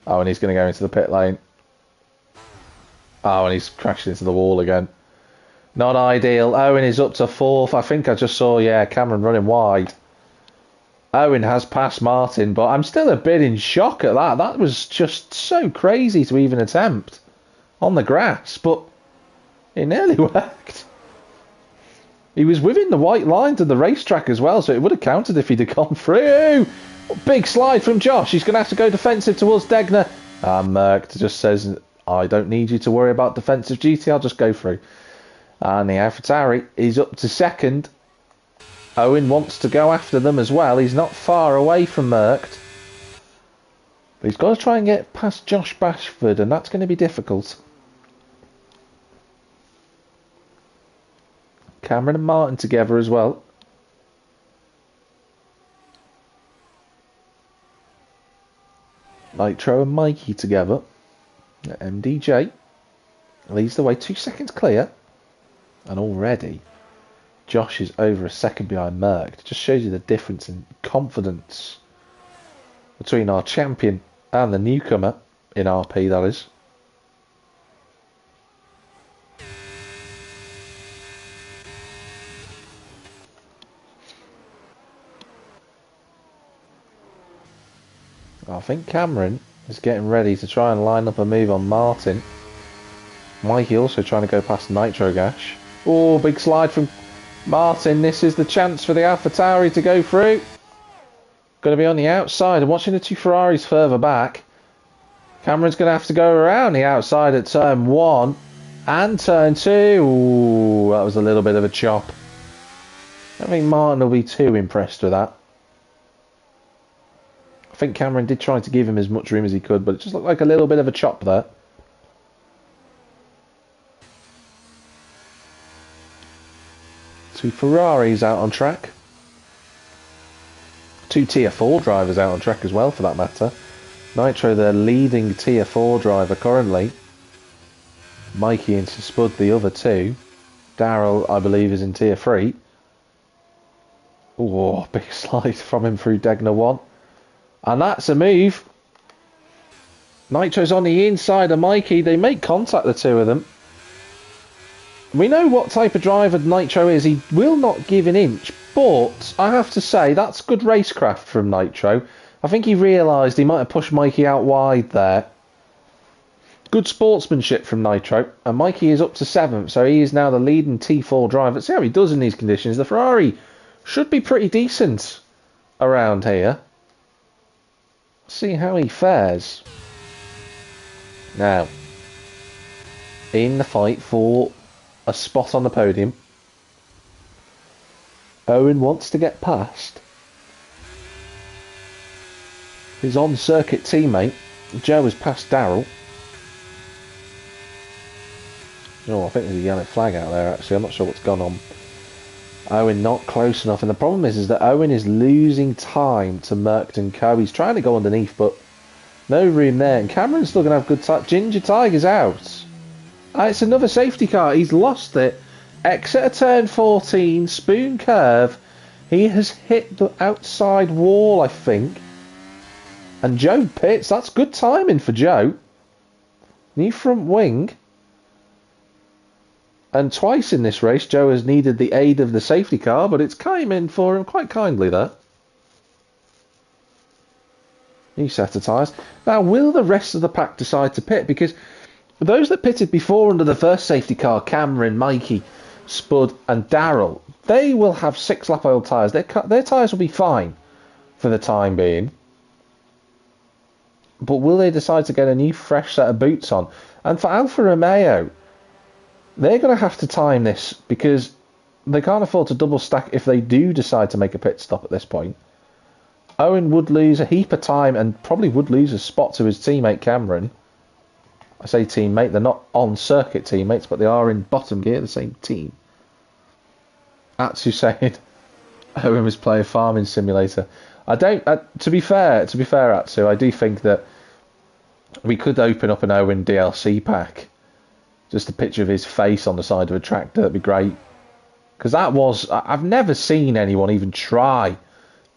Oh, and he's going to go into the pit lane. Oh, and he's crashed into the wall again. Not ideal. Owen is up to 4th. I think I just saw, yeah, Cameron running wide. Owen has passed Martin, but I'm still a bit in shock at that. That was just so crazy to even attempt on the grass, but it nearly worked. He was within the white lines of the racetrack as well, so it would have counted if he'd have gone through. Big slide from Josh. He's going to have to go defensive towards Degner. Merck just says, I don't need you to worry about defensive GT, I'll just go through. And the AlphaTauri is up to 2nd. Owen wants to go after them as well. He's not far away from Merck. But he's got to try and get past Josh Bashford, and that's going to be difficult. Cameron and Martin together as well. Nitro and Mikey together. MDJ leads the way, 2 seconds clear. And already Josh is over a second behind Merck. It just shows you the difference in confidence between our champion and the newcomer in RP, that is. I think Cameron is getting ready to try and line up a move on Martin. Mikey also trying to go past Nitro Gash. Oh, big slide from Martin. This is the chance for the AlphaTauri to go through. Going to be on the outside. And watching the 2 Ferraris further back. Cameron's going to have to go around the outside at turn 1 and turn 2. Ooh, that was a little bit of a chop. I don't think Martin will be too impressed with that. I think Cameron did try to give him as much room as he could, but it just looked like a little bit of a chop there. 2 Ferraris out on track. 2 Tier 4 drivers out on track as well, for that matter. Nitro, their leading Tier 4 driver currently. Mikey and Spud, the other 2. Daryl, I believe, is in Tier 3. Oh, big slide from him through Degner 1. And that's a move. Nitro's on the inside of Mikey. They make contact, the 2 of them. We know what type of driver Nitro is. He will not give an inch. But I have to say, that's good racecraft from Nitro. I think he realised he might have pushed Mikey out wide there. Good sportsmanship from Nitro. And Mikey is up to 7th. So he is now the leading T4 driver. Let's see how he does in these conditions. The Ferrari should be pretty decent around here. See how he fares. Now, in the fight for a spot on the podium, Owen wants to get past his on-circuit teammate. Joe has passed Daryl. Oh, I think there's a yellow flag out there, actually. I'm not sure what's gone on. Owen not close enough, and the problem is that Owen is losing time to Merck and Co. He's trying to go underneath, but no room there. And Cameron's still going to have good time. Ginger Tiger's out. It's another safety car. He's lost it. Exit a turn 14, spoon curve. He has hit the outside wall, I think. And Joe pits. That's good timing for Joe. New front wing. And twice in this race, Joe has needed the aid of the safety car, but it's came in for him quite kindly there. New set of tyres. Now, will the rest of the pack decide to pit? Because those that pitted before under the first safety car, Cameron, Mikey, Spud and Darrell, they will have 6 lap oil tyres. Their tyres will be fine for the time being. But will they decide to get a new fresh set of boots on? And for Alfa Romeo, they're going to have to time this because they can't afford to double stack if they do decide to make a pit stop at this point. Owen would lose a heap of time and probably would lose a spot to his teammate Cameron. I say teammate, they're not on circuit teammates, but they are in bottom gear, the same team. Atsu saying Owen was playing Farming Simulator. To be fair, Atsu, I do think that we could open up an Owen DLC pack. Just a picture of his face on the side of a tractor, that'd be great. Because I've never seen anyone even try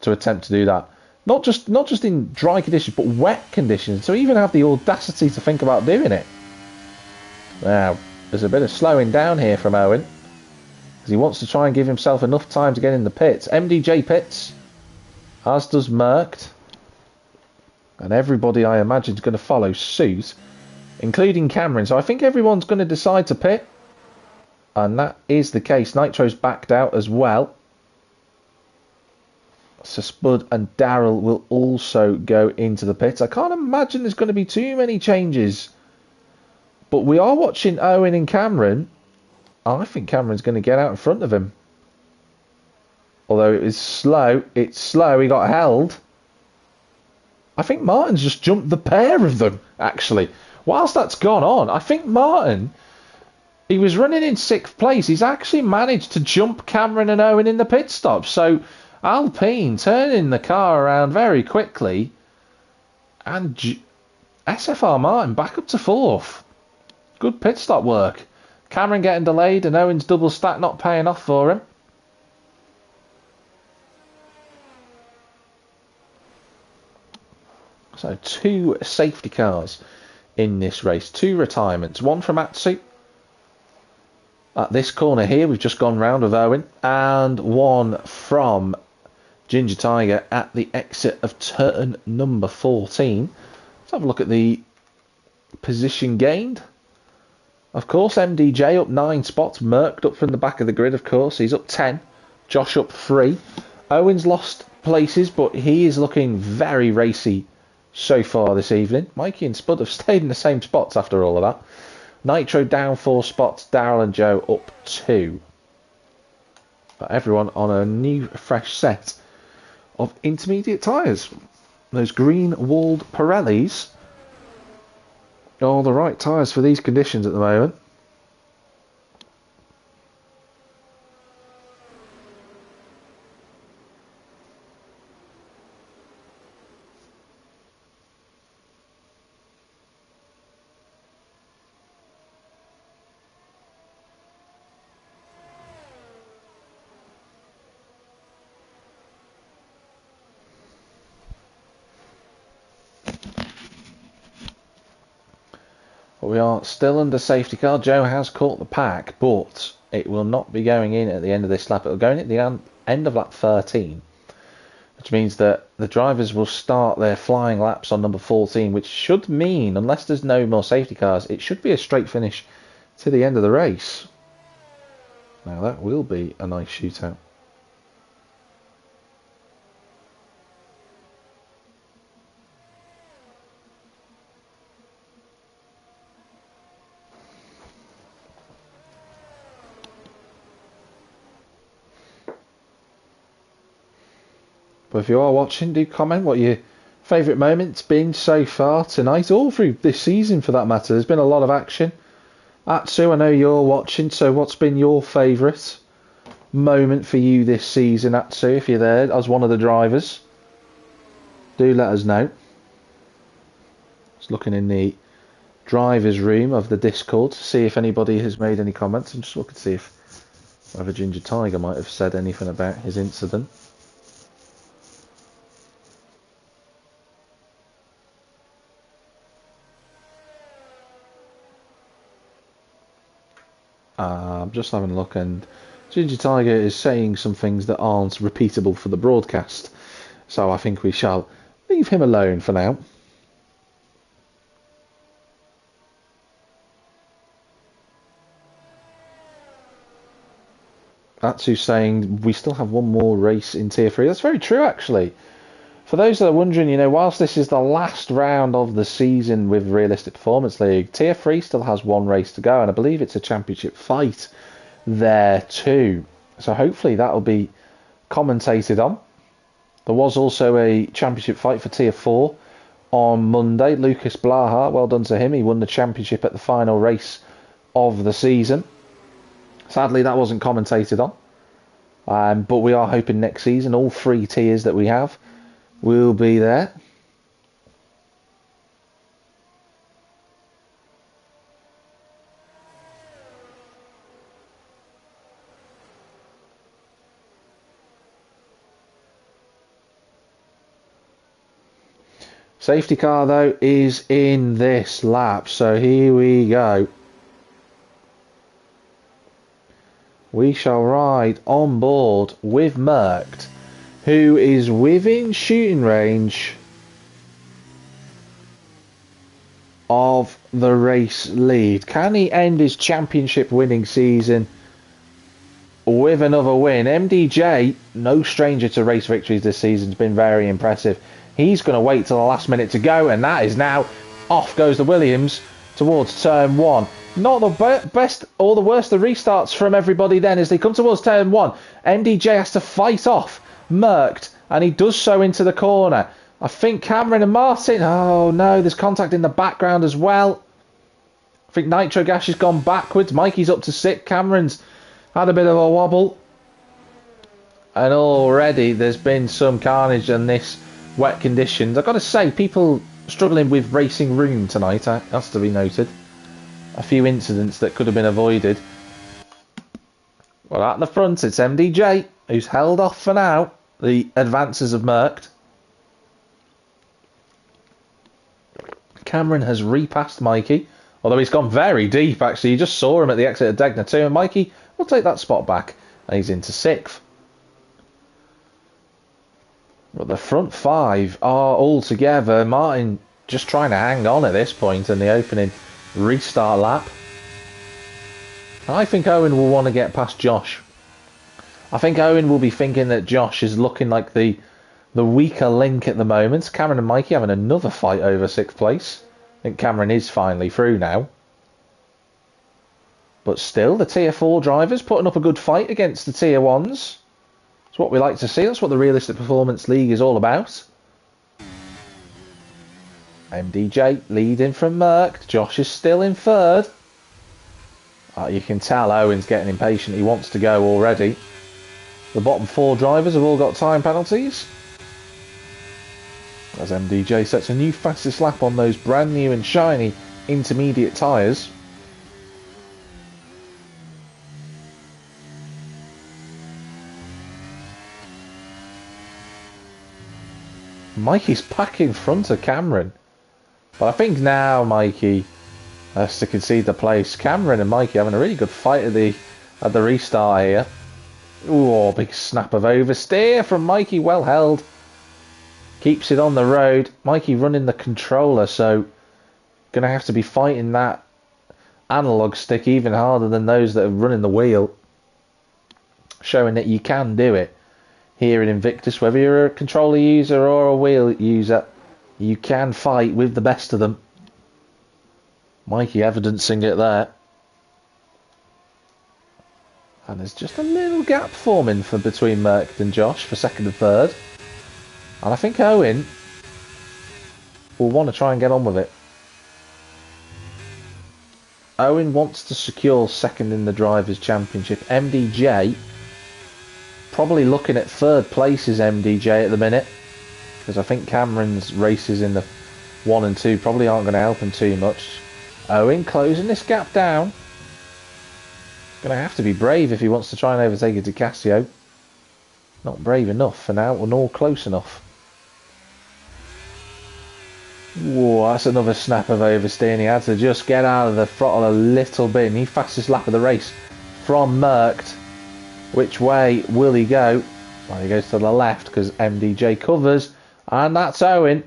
to attempt to do that. Not just in dry conditions, but wet conditions. To even have the audacity to think about doing it. Now, there's a bit of slowing down here from Owen. Because he wants to try and give himself enough time to get in the pits. MDJ pits. As does Merckx. And everybody, I imagine, is going to follow suit. Including Cameron. So I think everyone's going to decide to pit. And that is the case. Nitro's backed out as well. So Spud and Darrell will also go into the pits. I can't imagine there's going to be too many changes. But we are watching Owen and Cameron. I think Cameron's going to get out in front of him. Although it is slow. It's slow. He got held. I think Martin's just jumped the pair of them, actually. Whilst that's gone on, I think Martin, he was running in 6th place. He's actually managed to jump Cameron and Owen in the pit stop. So Alpine turning the car around very quickly. And SFR Martin back up to 4th. Good pit stop work. Cameron getting delayed and Owen's double stack not paying off for him. So 2 safety cars in this race. 2 retirements. One from Atsu at this corner here. We've just gone round with Owen. And one from Ginger Tiger at the exit of turn number 14. Let's have a look at the position gained. Of course, MDJ up 9 spots. Merckx up from the back of the grid, of course. He's up 10. Josh up 3. Owen's lost places, but he is looking very racy so far this evening. Mikey and Spud have stayed in the same spots after all of that. Nitro down 4 spots. Darrell and Joe up 2. But everyone on a new fresh set of intermediate tyres. Those green walled Pirellis are the right tyres for these conditions at the moment. We are still under safety car. Joe has caught the pack, but it will not be going in at the end of this lap. It will go in at the end of lap 13, which means that the drivers will start their flying laps on number 14, which should mean, unless there's no more safety cars, it should be a straight finish to the end of the race. Now that will be a nice shootout. But if you are watching, do comment what your favourite moment's been so far tonight, all through this season for that matter. There's been a lot of action. Atsu, I know you're watching, so what's been your favourite moment for you this season, Atsu, if you're there as one of the drivers? Do let us know. Just looking in the drivers' room of the Discord to see if anybody has made any comments. I'm just looking to see if Whether Ginger Tiger might have said anything about his incident. I'm just having a look, and Ginger Tiger is saying some things that aren't repeatable for the broadcast. So I think we shall leave him alone for now. That's who's saying we still have one more race in Tier 3. That's very true, actually. For those that are wondering, whilst this is the last round of the season with Realistic Performance League, Tier 3 still has one race to go, and I believe it's a championship fight there too. So hopefully that'll be commentated on. There was also a championship fight for Tier 4 on Monday. Lucas Blaha, well done to him. He won the championship at the final race of the season. Sadly, that wasn't commentated on. But we are hoping next season all 3 tiers that we have will be there. Safety car, though, is in this lap. So here we go. We shall ride on board with Merckx, who is within shooting range of the race lead. Can he end his championship winning season with another win? MDJ, no stranger to race victories this season, has been very impressive. He's going to wait till the last minute to go, and that is now. Off goes the Williams towards turn 1. Not the best or the worst of restarts from everybody then as they come towards turn 1. MDJ has to fight off Merckx, and he does so into the corner. I think Cameron and Martin. Oh no, there's contact in the background as well. I think Nitro Gas has gone backwards. Mikey's up to 6. Cameron's had a bit of a wobble. And already there's been some carnage in this wet conditions. I've got to say, people struggling with racing room tonight, has to be noted. A few incidents that could have been avoided. Well, at the front, it's MDJ, who's held off for now the advances of Merckx. Cameron has repassed Mikey, although he's gone very deep, actually. You just saw him at the exit of Degner 2, and Mikey will take that spot back, and he's into 6th. But the front 5 are all together. Martin just trying to hang on at this point in the opening restart lap. I think Owen will want to get past Josh. I think Owen will be thinking that Josh is looking like the weaker link at the moment. Cameron and Mikey having another fight over 6th place. I think Cameron is finally through now. But still, the Tier 4 drivers putting up a good fight against the Tier 1s. That's what we like to see. That's what the Realistic Performance League is all about. MDJ leading from Merckx. Josh is still in 3rd. You can tell Owen's getting impatient. He wants to go already. The bottom 4 drivers have all got time penalties. As MDJ sets a new fastest lap on those brand new and shiny intermediate tyres. Mikey's back in front of Cameron. But I think now Mikey has to concede the place. Cameron and Mikey having a really good fight at the restart here. Ooh, big snap of oversteer from Mikey, well held. Keeps it on the road. Mikey running the controller, so going to have to be fighting that analog stick even harder than those that are running the wheel. Showing that you can do it here in Invictus, whether you're a controller user or a wheel user. You can fight with the best of them. Mikey evidencing it there. And there's just a little gap forming between Merckx and Josh for 2nd and 3rd. And I think Owen will want to try and get on with it. Owen wants to secure 2nd in the Drivers' Championship. MDJ, probably looking at 3rd place is MDJ at the minute. Because I think Cameron's races in the 1 and 2 probably aren't going to help him too much. Owen closing this gap down. Going to have to be brave if he wants to try and overtake a Di Casio. Not brave enough for now, or nor close enough. Whoa, that's another snap of oversteering. He had to just get out of the throttle a little bit. And he fastest lap of the race from Merckx. Which way will he go? Well, he goes to the left because MDJ covers. And that's Owen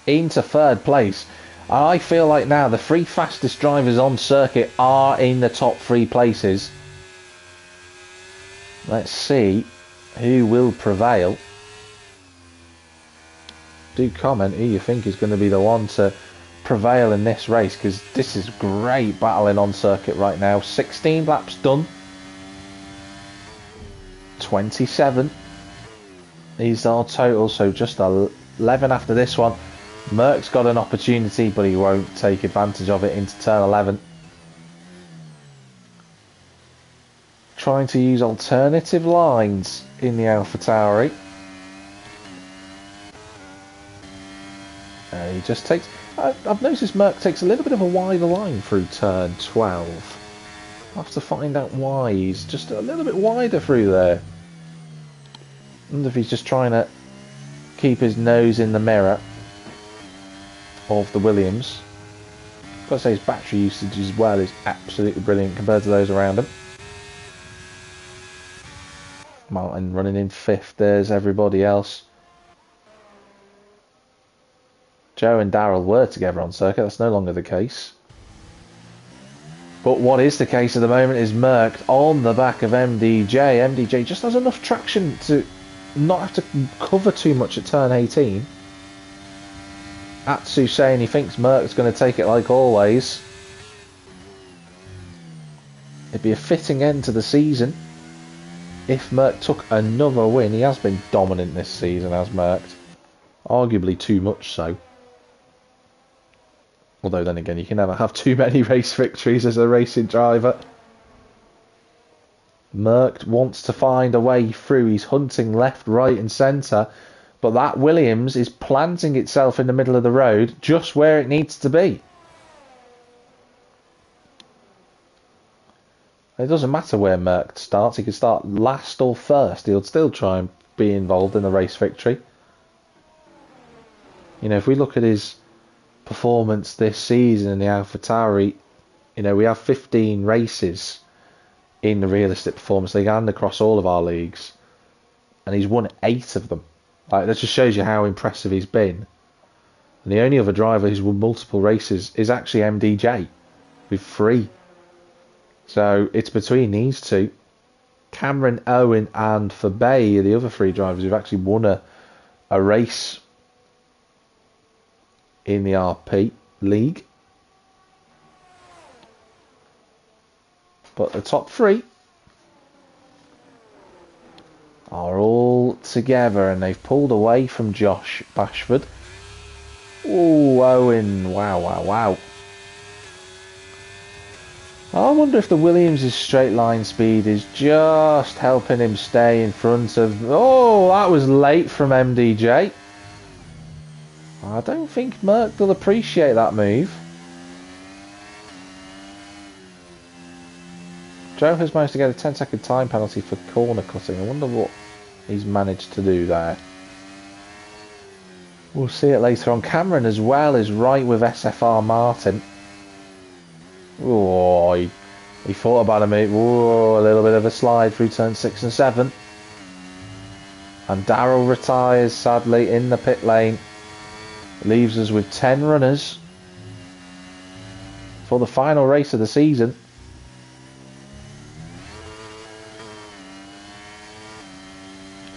into third place. I feel like now the three fastest drivers on circuit are in the top 3 places. Let's see who will prevail. Do comment who you think is going to be the one to prevail in this race, because this is great battling on circuit right now. 16 laps done. 27 is our total, so just 11 after this one. Merck's got an opportunity, but he won't take advantage of it into turn 11. Trying to use alternative lines in the AlphaTauri. He just takes... I've noticed Merckx takes a little bit of a wider line through turn 12. I'll have to find out why he's just a little bit wider through there. I wonder if he's just trying to keep his nose in the mirror of the Williams. I've got to say his battery usage as well is absolutely brilliant compared to those around him. Martin running in 5th, there's everybody else. Joe and Darrell were together on circuit, that's no longer the case. But what is the case at the moment is Merckx on the back of MDJ. MDJ just has enough traction to not have to cover too much at turn 18. Atsu saying he thinks Merck's going to take it like always. It'd be a fitting end to the season if Merckx took another win. He has been dominant this season, has Merckx. Arguably too much so. Although then again, you can never have too many race victories as a racing driver. Merckx wants to find a way through. He's hunting left, right and centre. But that Williams is planting itself in the middle of the road, just where it needs to be. It doesn't matter where Merckx starts. He could start last or first. He'll still try and be involved in the race victory. You know, if we look at his performance this season in the AlphaTauri, you know, we have 15 races in the Realistic Performance League and across all of our leagues. And he's won 8 of them. Like, that just shows you how impressive he's been. And the only other driver who's won multiple races is actually MDJ with 3. So it's between these two. Cameron, Owen and Fabay are the other 3 drivers who've actually won a race in the RP League. But the top 3 are all together, and they've pulled away from Josh Bashford. Oh, Owen, wow. I wonder if the Williams' straight line speed is just helping him stay in front of... Oh, that was late from MDJ. I don't think Merckx will appreciate that move. Joe has managed to get a 10-second time penalty for corner cutting. I wonder what he's managed to do there. We'll see it later on. Cameron as well is right with SFR Martin. Oh, he thought about a move. Oh, a little bit of a slide through turn 6 and 7. And Darrell retires sadly in the pit lane. Leaves us with 10 runners for the final race of the season.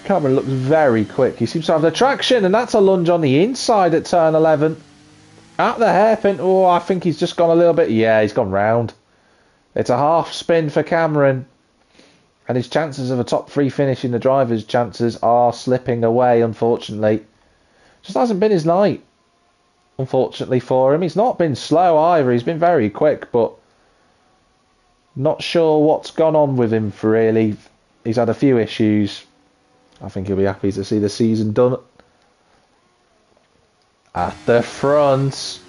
Cameron looks very quick. He seems to have the traction, and that's a lunge on the inside at turn 11. At the hairpin. Oh, I think he's just gone a little bit. Yeah, he's gone round. It's a half spin for Cameron. And his chances of a top 3 finish in the driver's chances are slipping away, unfortunately. Just hasn't been his night, unfortunately, for him. He's not been slow either. He's been very quick, but not sure what's gone on with him, really. He's had a few issues. I think he'll be happy to see the season done. At the front,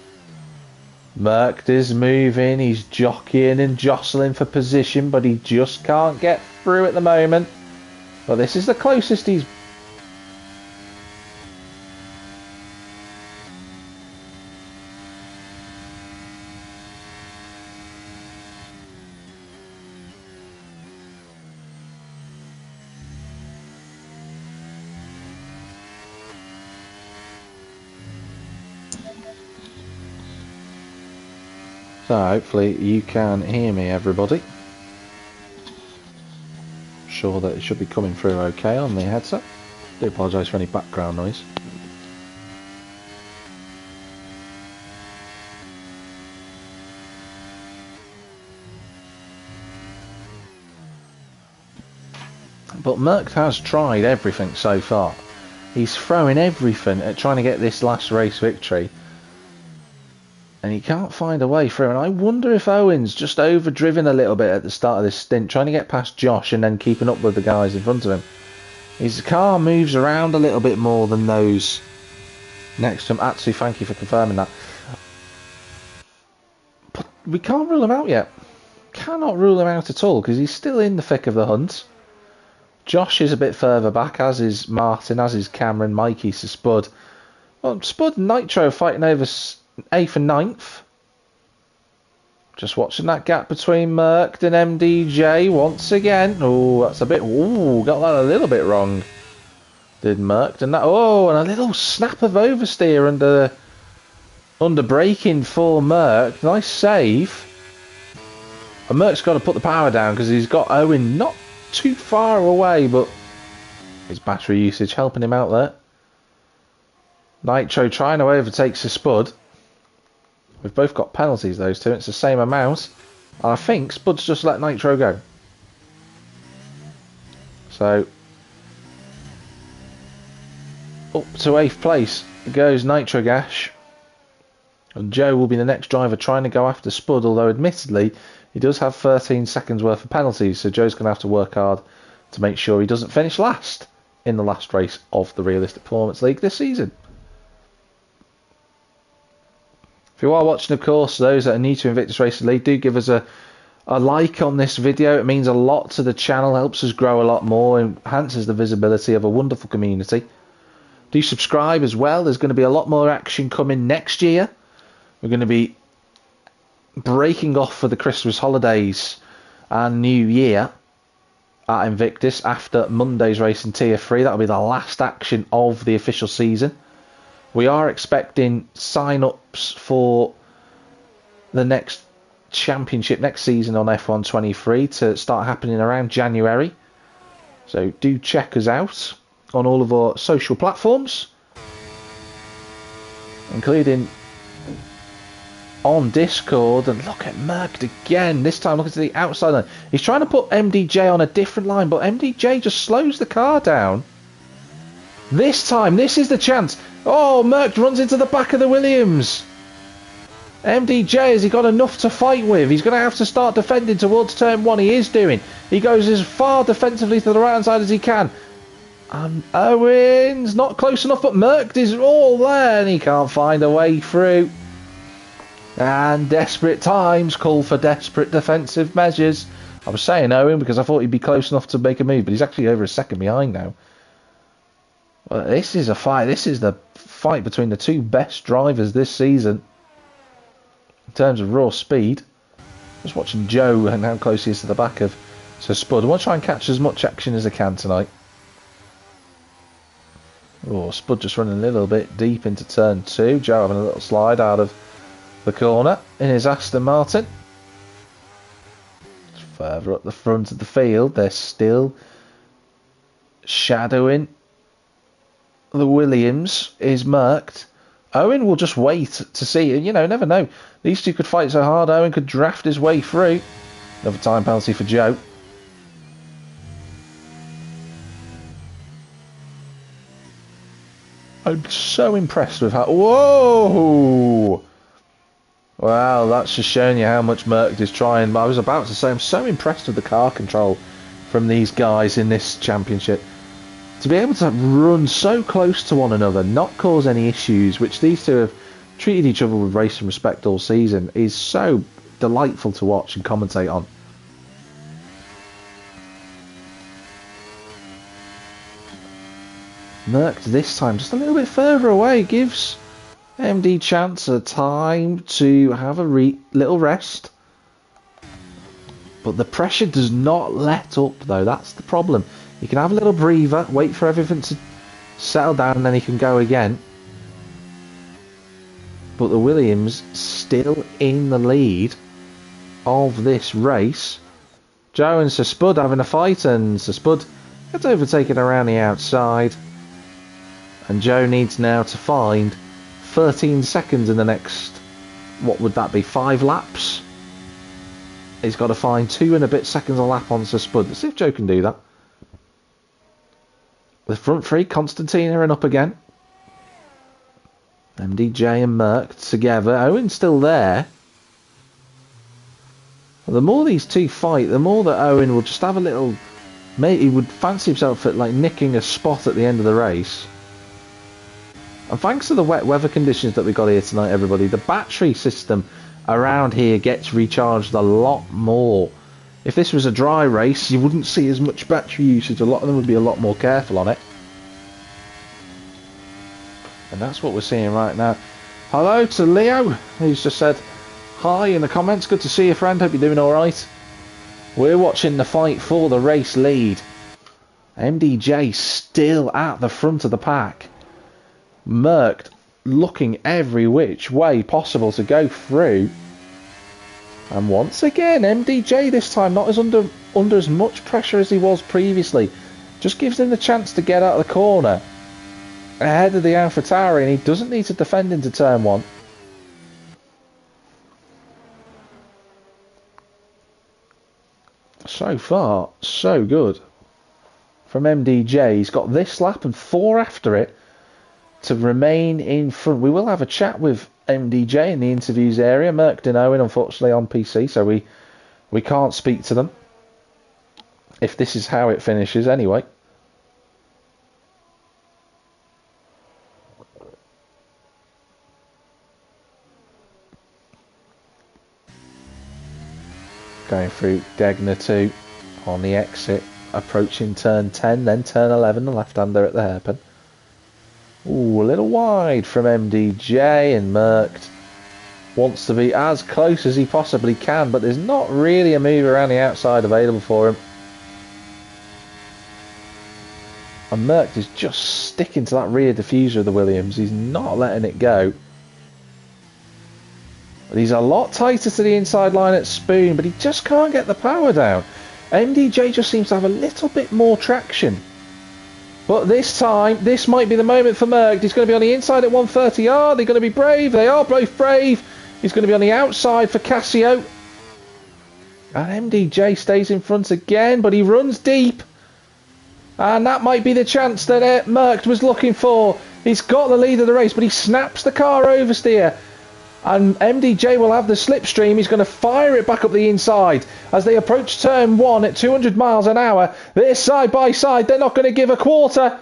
Merckx is moving, he's jockeying and jostling for position, but he just can't get through at the moment. But this is the closest he's... So hopefully you can hear me, everybody. I'm sure that it should be coming through okay on the headset. I do apologise for any background noise. But Merckx has tried everything so far. He's throwing everything at trying to get this last race victory. And he can't find a way through. And I wonder if Owen's just overdriven a little bit at the start of this stint, trying to get past Josh and then keeping up with the guys in front of him. His car moves around a little bit more than those next to him. Atsu, thank you for confirming that. But we can't rule him out yet. Cannot rule him out at all, because he's still in the thick of the hunt. Josh is a bit further back, as is Martin, as is Cameron, Mikey's to Spud. Well, Spud and Nitro fighting over 8th and 9th. Just watching that gap between Merckx and MDJ once again. Oh, that's a bit... Oh, got that a little bit wrong. Did Merckx. And that... Oh, and a little snap of oversteer under braking for Merckx. Nice save. And Merckx's got to put the power down because he's got Owen not too far away, but his battery usage helping him out there. Nitro trying to overtake Sir Spud. We've both got penalties, those two. It's the same amount. And I think Spud's just let Nitro go. So, up to 8th place goes Nitro Gash. And Joe will be the next driver trying to go after Spud, although admittedly he does have 13 seconds worth of penalties, so Joe's going to have to work hard to make sure he doesn't finish last in the last race of the Realistic Performance League this season. If you are watching, of course, those that are new to Invictus Racing League, do give us a like on this video. It means a lot to the channel, helps us grow a lot more, enhances the visibility of a wonderful community. Do subscribe as well. There's going to be a lot more action coming next year. We're going to be breaking off for the Christmas holidays and New Year at Invictus after Monday's race in Tier 3. That'll be the last action of the official season. We are expecting sign-ups for the next championship next season on F1 23 to start happening around January. So do check us out on all of our social platforms, including on Discord. And look at Merckx again. This time looking to the outside line. He's trying to put MDJ on a different line, but MDJ just slows the car down. This time, this is the chance. Oh, Merckx runs into the back of the Williams. MDJ, has he got enough to fight with? He's going to have to start defending towards turn 1. He is doing. He goes as far defensively to the right-hand side as he can. And Owens, not close enough, but Merckx is all there and he can't find a way through. And desperate times call for desperate defensive measures. I was saying Owen because I thought he'd be close enough to make a move, but he's actually over a second behind now. Well, this is a fight. This is the fight between the two best drivers this season in terms of raw speed. Just watching Joe and how close he is to the back of Sir Spud. I want to try and catch as much action as I can tonight. Oh, Spud just running a little bit deep into turn 2. Joe having a little slide out of the corner in his Aston Martin. Further up the front of the field, they're still shadowing the Williams. Is Merckx. Owen will just wait to see. You know, never know. These two could fight so hard, Owen could draft his way through. Another time penalty for Joe. I'm so impressed with how... Whoa! Wow, that's just showing you how much Merckx is trying. I was about to say, I'm so impressed with the car control from these guys in this championship. To be able to run so close to one another, not cause any issues, which these two have treated each other with race and respect all season, is so delightful to watch and commentate on. Merckx this time just a little bit further away, gives MD Chance a time to have a little rest. But the pressure does not let up though, that's the problem. You can have a little breather, wait for everything to settle down and then he can go again. But the Williams still in the lead of this race. Joe and Sir Spud having a fight, and Sir Spud gets overtaken around the outside. And Joe needs now to find 13 seconds in the next, what would that be, 5 laps? He's got to find 2 and a bit seconds a lap on Sir Spud. Let's see if Joe can do that. The front three, Constantina and up again. MDJ and Merckx together. Owen's still there. Well, the more these two fight, the more that Owen will just have a little... Mate, he would fancy himself at like nicking a spot at the end of the race. And thanks to the wet weather conditions that we got here tonight, everybody, the battery system around here gets recharged a lot more. If this was a dry race, you wouldn't see as much battery usage. A lot of them would be a lot more careful on it. And that's what we're seeing right now. Hello to Leo, who's just said hi in the comments. Good to see you, friend. Hope you're doing alright. We're watching the fight for the race lead. MDJ still at the front of the pack. Merckx looking every which way possible to go through. And once again, MDJ this time not as under as much pressure as he was previously. Just gives him the chance to get out of the corner ahead of the AlphaTauri, and he doesn't need to defend into turn 1. So far, so good from MDJ. He's got this lap and 4 after it to remain in front. We will have a chat with MDJ in the interviews area. Merckx and Owen, unfortunately, on PC, so we can't speak to them if this is how it finishes anyway. Going through Degner 2 on the exit, approaching turn 10, then turn 11, the left-hander at the hairpin. Ooh, a little wide from MDJ, and Merckx wants to be as close as he possibly can, but there's not really a move around the outside available for him. And Merckx is just sticking to that rear diffuser of the Williams. He's not letting it go. But he's a lot tighter to the inside line at Spoon, but he just can't get the power down. MDJ just seems to have a little bit more traction. But this time, this might be the moment for Merckx. He's going to be on the inside at 130. Are they going to be brave? They are both brave. He's going to be on the outside for Casio. And MDJ stays in front again, but he runs deep. And that might be the chance that Merckx was looking for. He's got the lead of the race, but he snaps the car oversteer. And MDJ will have the slipstream. He's going to fire it back up the inside as they approach turn 1 at 200 miles an hour. They're side by side. They're not going to give a quarter.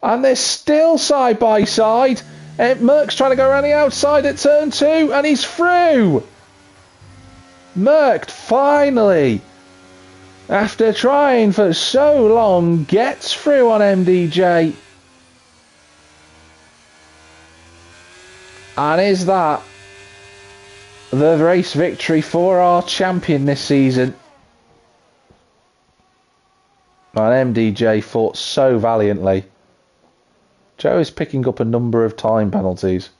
And they're still side by side. Merckx trying to go around the outside at turn 2, and he's through. Merckx finally, after trying for so long, gets through on MDJ. And is that the race victory for our champion this season? And MDJ fought so valiantly. Joe is picking up a number of time penalties.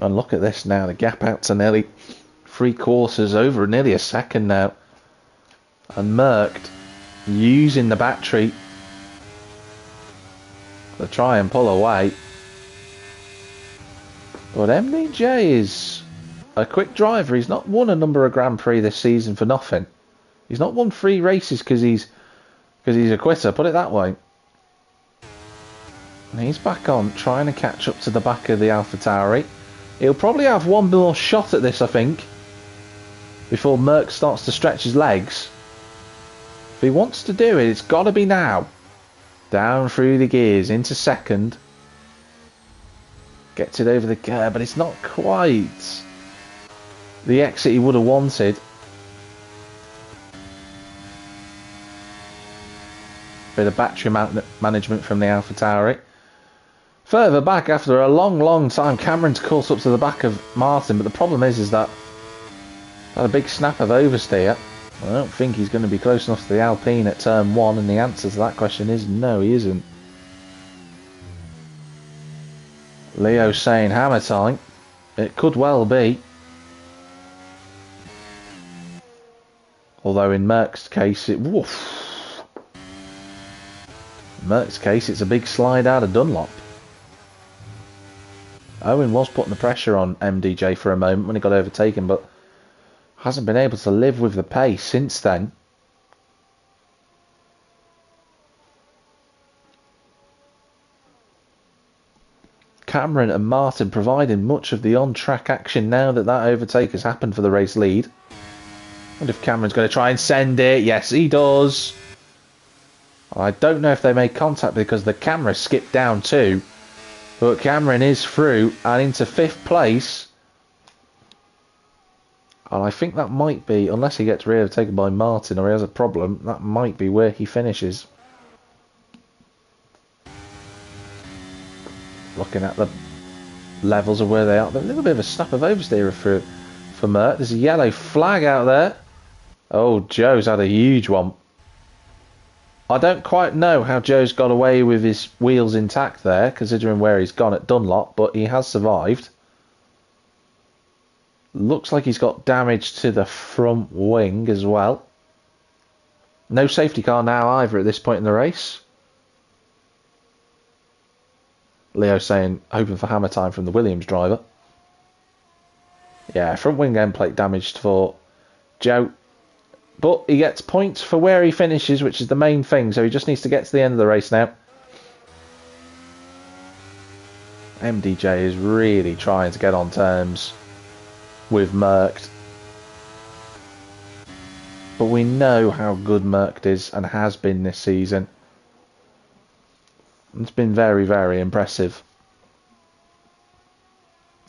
And look at this now, the gap out to nearly 3/4, over nearly a second now. And Merckx using the battery to try and pull away. But MDJ is a quick driver. He's not won a number of Grand Prix this season for nothing. He's not won 3 races because he's a quitter, put it that way. And he's back on, trying to catch up to the back of the AlphaTauri. He'll probably have one more shot at this, I think, before Merckx starts to stretch his legs. If he wants to do it, it's got to be now. Down through the gears into second. Gets it over the curb, but it's not quite the exit he would have wanted. Bit of battery management from the AlphaTauri. Further back, after a long time, Cameron's caught up to the back of Martin, but the problem is that a big snap of oversteer. I don't think he's going to be close enough to the Alpine at turn 1, and the answer to that question is no, he isn't. Leo saying hammer time. It could well be. Although in Merck's case, it's a big slide out of Dunlop. Owen was putting the pressure on MDJ for a moment when he got overtaken, but hasn't been able to live with the pace since then. Cameron and Martin providing much of the on-track action now that overtake has happened for the race lead. And if Cameron's going to try and send it, yes he does. I don't know if they made contact because the camera skipped down too. But Cameron is through and into 5th place. And I think that might be, unless he gets overtaken by Martin or he has a problem, that might be where he finishes. Looking at the levels of where they are. A little bit of a snap of oversteer for Mert. There's a yellow flag out there. Oh, Joe's had a huge one. I don't quite know how Joe's got away with his wheels intact there, considering where he's gone at Dunlop, but he has survived. Looks like he's got damage to the front wing as well. No safety car now either at this point in the race. Leo saying, hoping for hammer time from the Williams driver. Yeah, front wing end plate damaged for Joe. But he gets points for where he finishes, which is the main thing. So he just needs to get to the end of the race now. MDJ is really trying to get on terms with Merckx. But we know how good Merckx is and has been this season. It's been very, very impressive.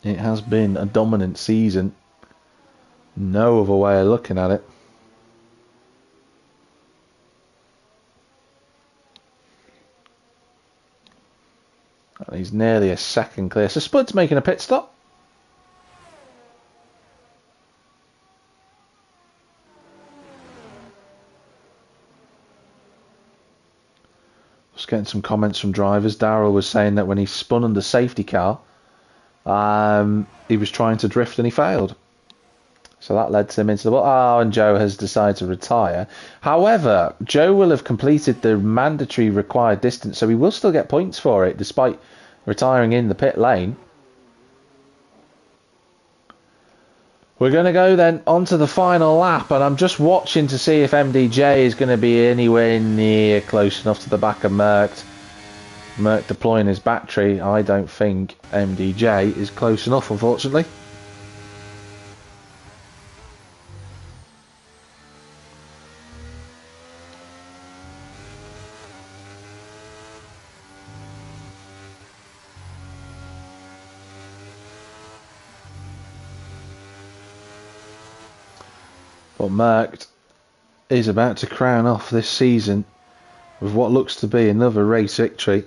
It has been a dominant season. No other way of looking at it. And he's nearly a second clear. So Spud's making a pit stop. Just getting some comments from drivers. Darryl was saying that when he spun under safety car, he was trying to drift and he failed. So that led him into the wall. Oh, and Joe has decided to retire. However, Joe will have completed the mandatory required distance, so he will still get points for it, despite retiring in the pit lane. We're going to go then onto the final lap, and I'm just watching to see if MDJ is going to be anywhere near close enough to the back of Merckx. Merckx deploying his battery. I don't think MDJ is close enough, unfortunately. But Merckx is about to crown off this season with what looks to be another race victory.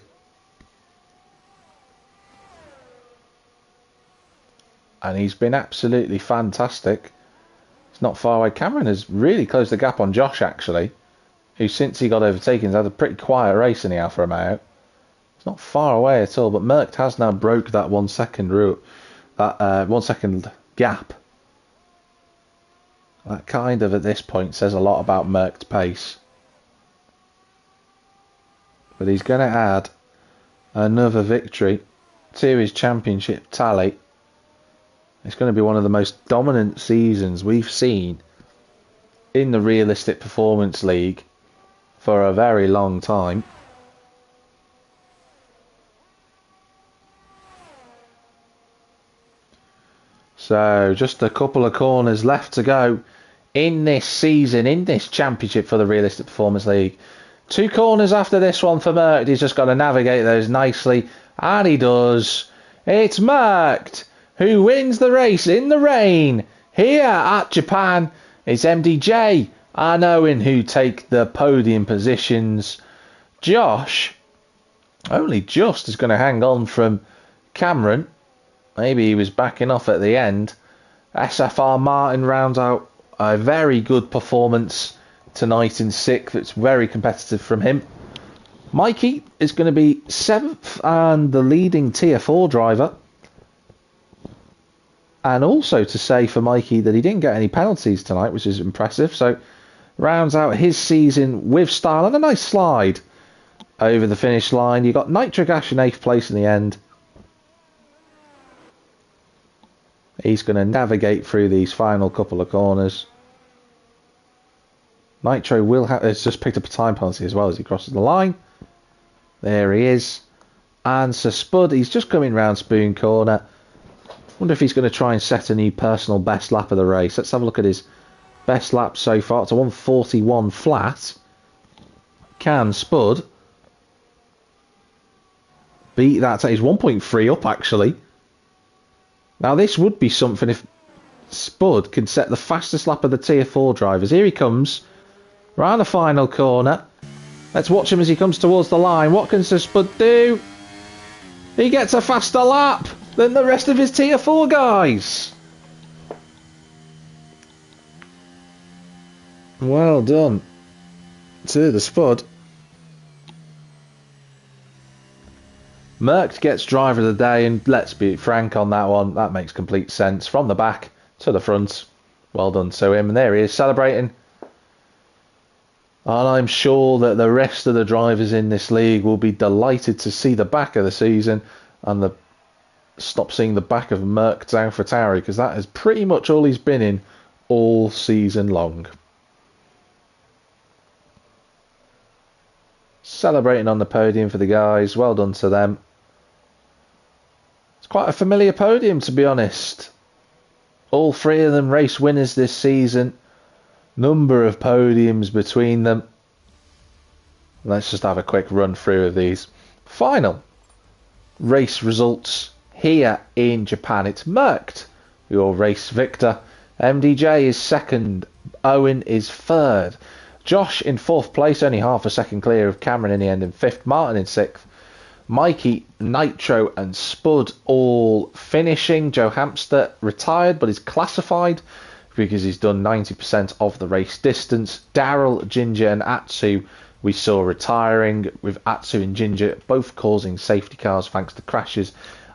And he's been absolutely fantastic. It's not far away. Cameron has really closed the gap on Josh, actually, who since he got overtaken has had a pretty quiet race in the Alfa Romeo. It's not far away at all, but Merckx has now broke that 1 second route, that 1 second gap. That kind of, at this point, says a lot about Merckx's pace. But he's going to add another victory to his championship tally. It's going to be one of the most dominant seasons we've seen in the Realistic Performance League for a very long time. So just a couple of corners left to go in this season, in this championship for the Realistic Performance League. 2 corners after this one for Merckx. He's just got to navigate those nicely, and he does. It's Merckx who wins the race in the rain here at Japan. It's MDJ and Owen who take the podium positions. Josh only just is going to hang on from Cameron. Maybe he was backing off at the end. SFR Martin rounds out a very good performance tonight in 6th. It's very competitive from him. Mikey is going to be 7th and the leading Tier 4 driver. And also to say for Mikey that he didn't get any penalties tonight, which is impressive. So rounds out his season with style and a nice slide over the finish line. You got Nitric Ash in 8th place in the end. He's going to navigate through these final couple of corners. Nitro will have... It's just picked up a time penalty as well as he crosses the line. There he is. And Sir Spud, he's just coming round Spoon Corner. Wonder if he's going to try and set a new personal best lap of the race. Let's have a look at his best lap so far. It's a 1:41 flat. Can Spud beat that? He's 1.3 up, actually. Now, this would be something if Spud can set the fastest lap of the Tier 4 drivers. Here he comes. Round the final corner. Let's watch him as he comes towards the line. What can Sir Spud do? He gets a faster lap than the rest of his Tier 4 guys. Well done to the Spud. Merckx gets driver of the day, and let's be frank on that one, that makes complete sense. From the back to the front. Well done to him. And there he is, celebrating. And I'm sure that the rest of the drivers in this league will be delighted to see the back of the season and stop seeing the back of Merckx AlphaTauri, because that is pretty much all he's been in all season long. Celebrating on the podium for the guys. Well done to them. It's quite a familiar podium, to be honest. All 3 of them race winners this season. Number of podiums between them. Let's just have a quick run through of these. Final race results here in Japan. It's Merckx, your race victor. MDJ is 2nd. Owen is 3rd. Josh in 4th place, only half a second clear of Cameron in the end in 5th. Martin in 6th. Mikey, Nitro and Spud all finishing. Joe Hamster retired but is classified because he's done 90% of the race distance. Daryl, Ginger and Atsu we saw retiring, with Atsu and Ginger both causing safety cars thanks to crashes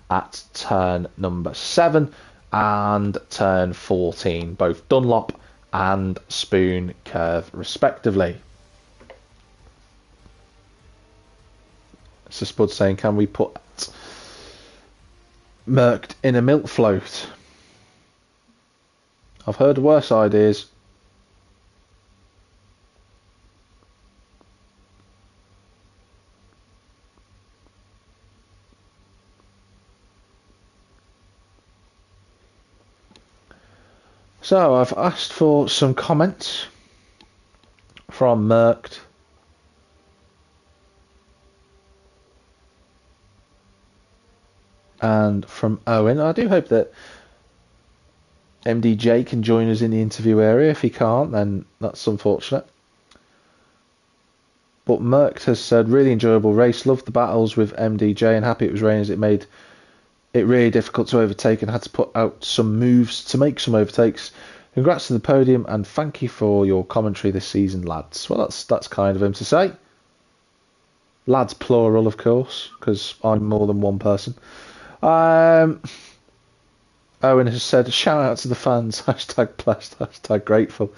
at turn number 7 and turn 14. Both Dunlop and Spoon Curve respectively. So Spud saying, can we put Merckx in a milk float? I've heard worse ideas. So I've asked for some comments from Merckx. And from Owen. I do hope that MDJ can join us in the interview area. If he can't, then that's unfortunate. But Merckx has said, really enjoyable race. Loved the battles with MDJ and happy it was raining as it made it really difficult to overtake and had to put out some moves to make some overtakes. Congrats to the podium and thank you for your commentary this season, lads. Well, that's kind of him to say. Lads plural, of course, because I'm more than one person. Owen has said, shout out to the fans, hashtag blessed, hashtag grateful.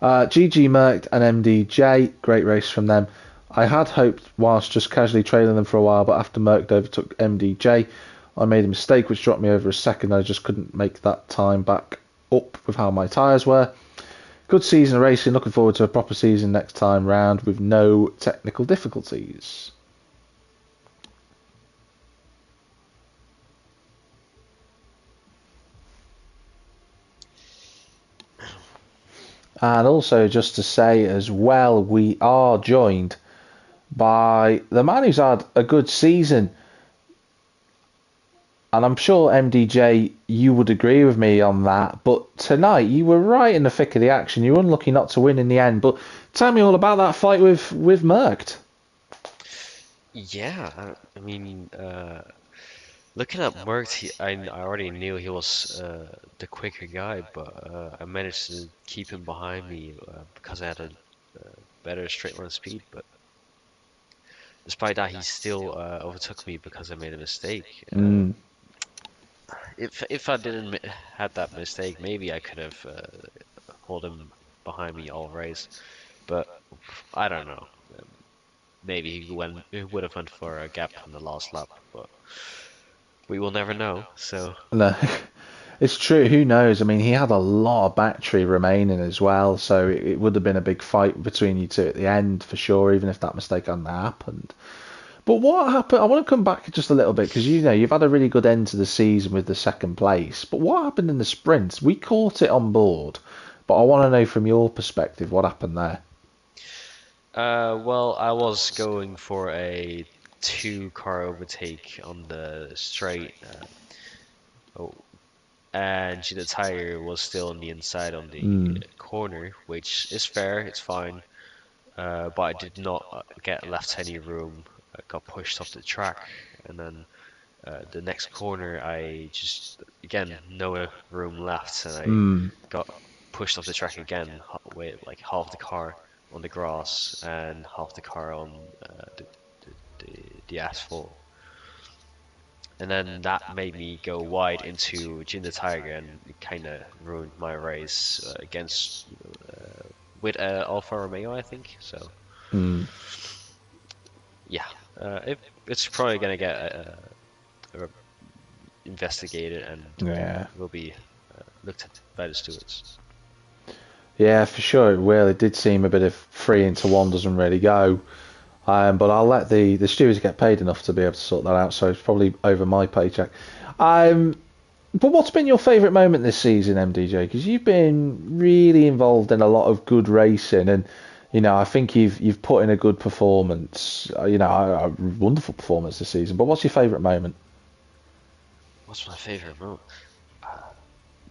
GG Merckx and MDJ, great race from them. I had hoped, whilst just casually trailing them for a while, but after Merckx overtook MDJ, I made a mistake which dropped me over a second. I just couldn't make that time back up with how my tyres were. Good season of racing, looking forward to a proper season next time round with no technical difficulties. And also just to say as well, we are joined by the man who's had a good season. And I'm sure MDJ, you would agree with me on that. But tonight, you were right in the thick of the action. You were unlucky not to win in the end. But tell me all about that fight with Mercked. Yeah, I mean, looking at Merckx, I already knew he was the quicker guy, but I managed to keep him behind me because I had a better straight line speed. But despite that, he still overtook me because I made a mistake. Mm. If I didn't have that mistake, maybe I could have hold him behind me all race. But I don't know. Maybe he would have went for a gap on the last lap, but we will never know. So No, it's true. Who knows? I mean, he had a lot of battery remaining as well, so it would have been a big fight between you two at the end for sure, even if that mistake hadn't happened. But what happened? I want to come back just a little bit because you've had a really good end to the season with the second place. But what happened in the sprints? We caught it on board, but I want to know from your perspective what happened there. well, I was going for a two-car overtake on the straight. Oh, and the tire was still on the inside on the Mm. corner, which is fair, it's fine. But I did not get left any room. I got pushed off the track, and then the next corner, I just again no room left, and I Mm. got pushed off the track again with like half the car on the grass and half the car on the asphalt. And then that made me go wide into Jin the Tiger, and it kind of ruined my race against with Alfa Romeo, I think. So Mm. yeah, it's probably gonna get investigated and Yeah. will be looked at by the stewards. Yeah, for sure it will. It did seem a bit of 3-1 doesn't really go. But I'll let the stewards get paid enough to be able to sort that out, so it's probably over my paycheck. Um, but what's been your favourite moment this season, MDJ? Because you've been really involved in a lot of good racing, and I think you've put in a good performance. A wonderful performance this season. But what's your favourite moment? What's my favorite moment?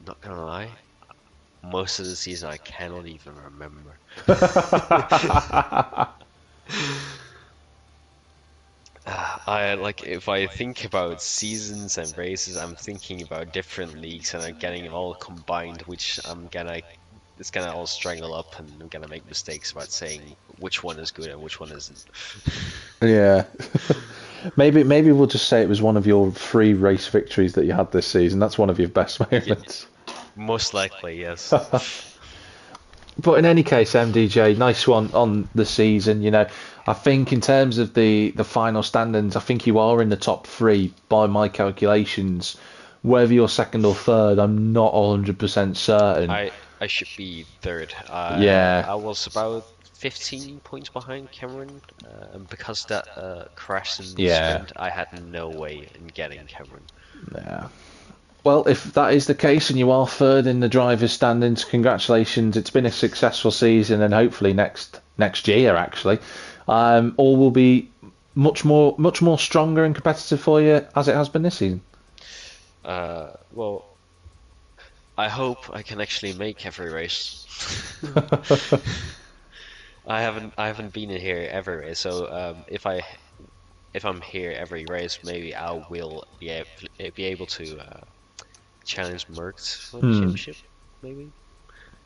Not gonna lie, most of the season I cannot even remember. I like if I think about seasons and races, I'm thinking about different leagues and I'm getting it all combined, which it's gonna all strangle up and I'm gonna make mistakes about saying which one is good and which one isn't. Yeah. Maybe we'll just say it was one of your 3 race victories that you had this season. That's one of your best Yeah, moments. most likely, yes. But in any case, MDJ, nice one on the season. I think in terms of the final standings, I think you are in the top 3 by my calculations. Whether you're second or third, I'm not 100% certain. I should be third. Yeah, I was about 15 points behind Cameron, and because that crashed in the yeah, sprint, I had no way in getting Cameron. yeah. Well, if that is the case and you are third in the drivers' standings, congratulations. It's been a successful season, and hopefully next year, actually, all will be much more stronger and competitive for you as it has been this season. Well, I hope I can actually make every race. I haven't been in here every race, so if I'm here every race, maybe I will be able to challenge Merckx for the Hmm. championship, maybe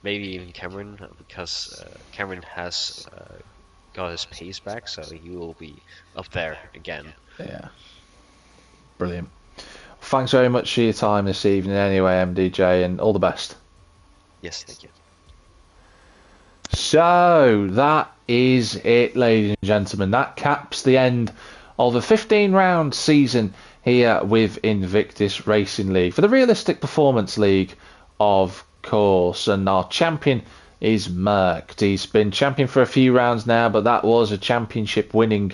even Cameron, because Cameron has got his pace back, so he will be up there again. Yeah, brilliant. Thanks very much for your time this evening, anyway, MDJ, and all the best. Yes, thank you. So that is it, ladies and gentlemen. That caps the end of a 15-round season here with Invictus Racing League for the Realistic Performance League, of course. And our champion is Mercked. He's been champion for a few rounds now, but that was a championship-winning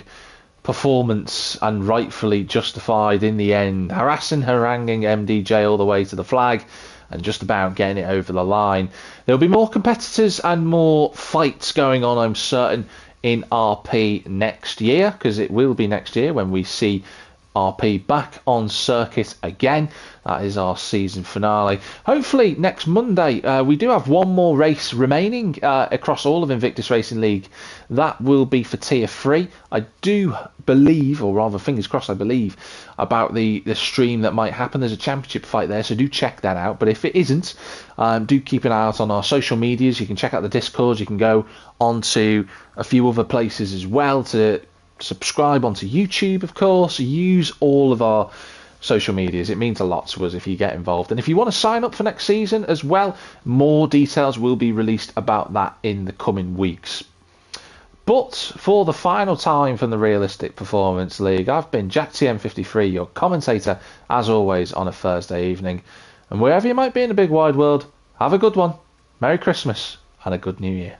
performance and rightfully justified in the end, haranguing MDJ all the way to the flag and just about getting it over the line. There'll be more competitors and more fights going on, I'm certain, in RP next year, because it will be next year when we see RP back on circuit again. That is our season finale. Hopefully next Monday we do have one more race remaining across all of Invictus Racing League. That will be for tier 3. I do believe, or rather fingers crossed I believe, about the stream that might happen. There's a championship fight there, so do check that out. But if it isn't, do keep an eye out on our social medias. You can check out the Discord. You can go onto a few other places as well to subscribe onto YouTube, of course. Use all of our social medias. It means a lot to us if you get involved. And if you want to sign up for next season as well, more details will be released about that in the coming weeks. But for the final time from the Realistic Performance League, I've been JackTM53, your commentator, as always, on a Thursday evening. And wherever you might be in the big wide world, have a good one. Merry Christmas and a good New Year.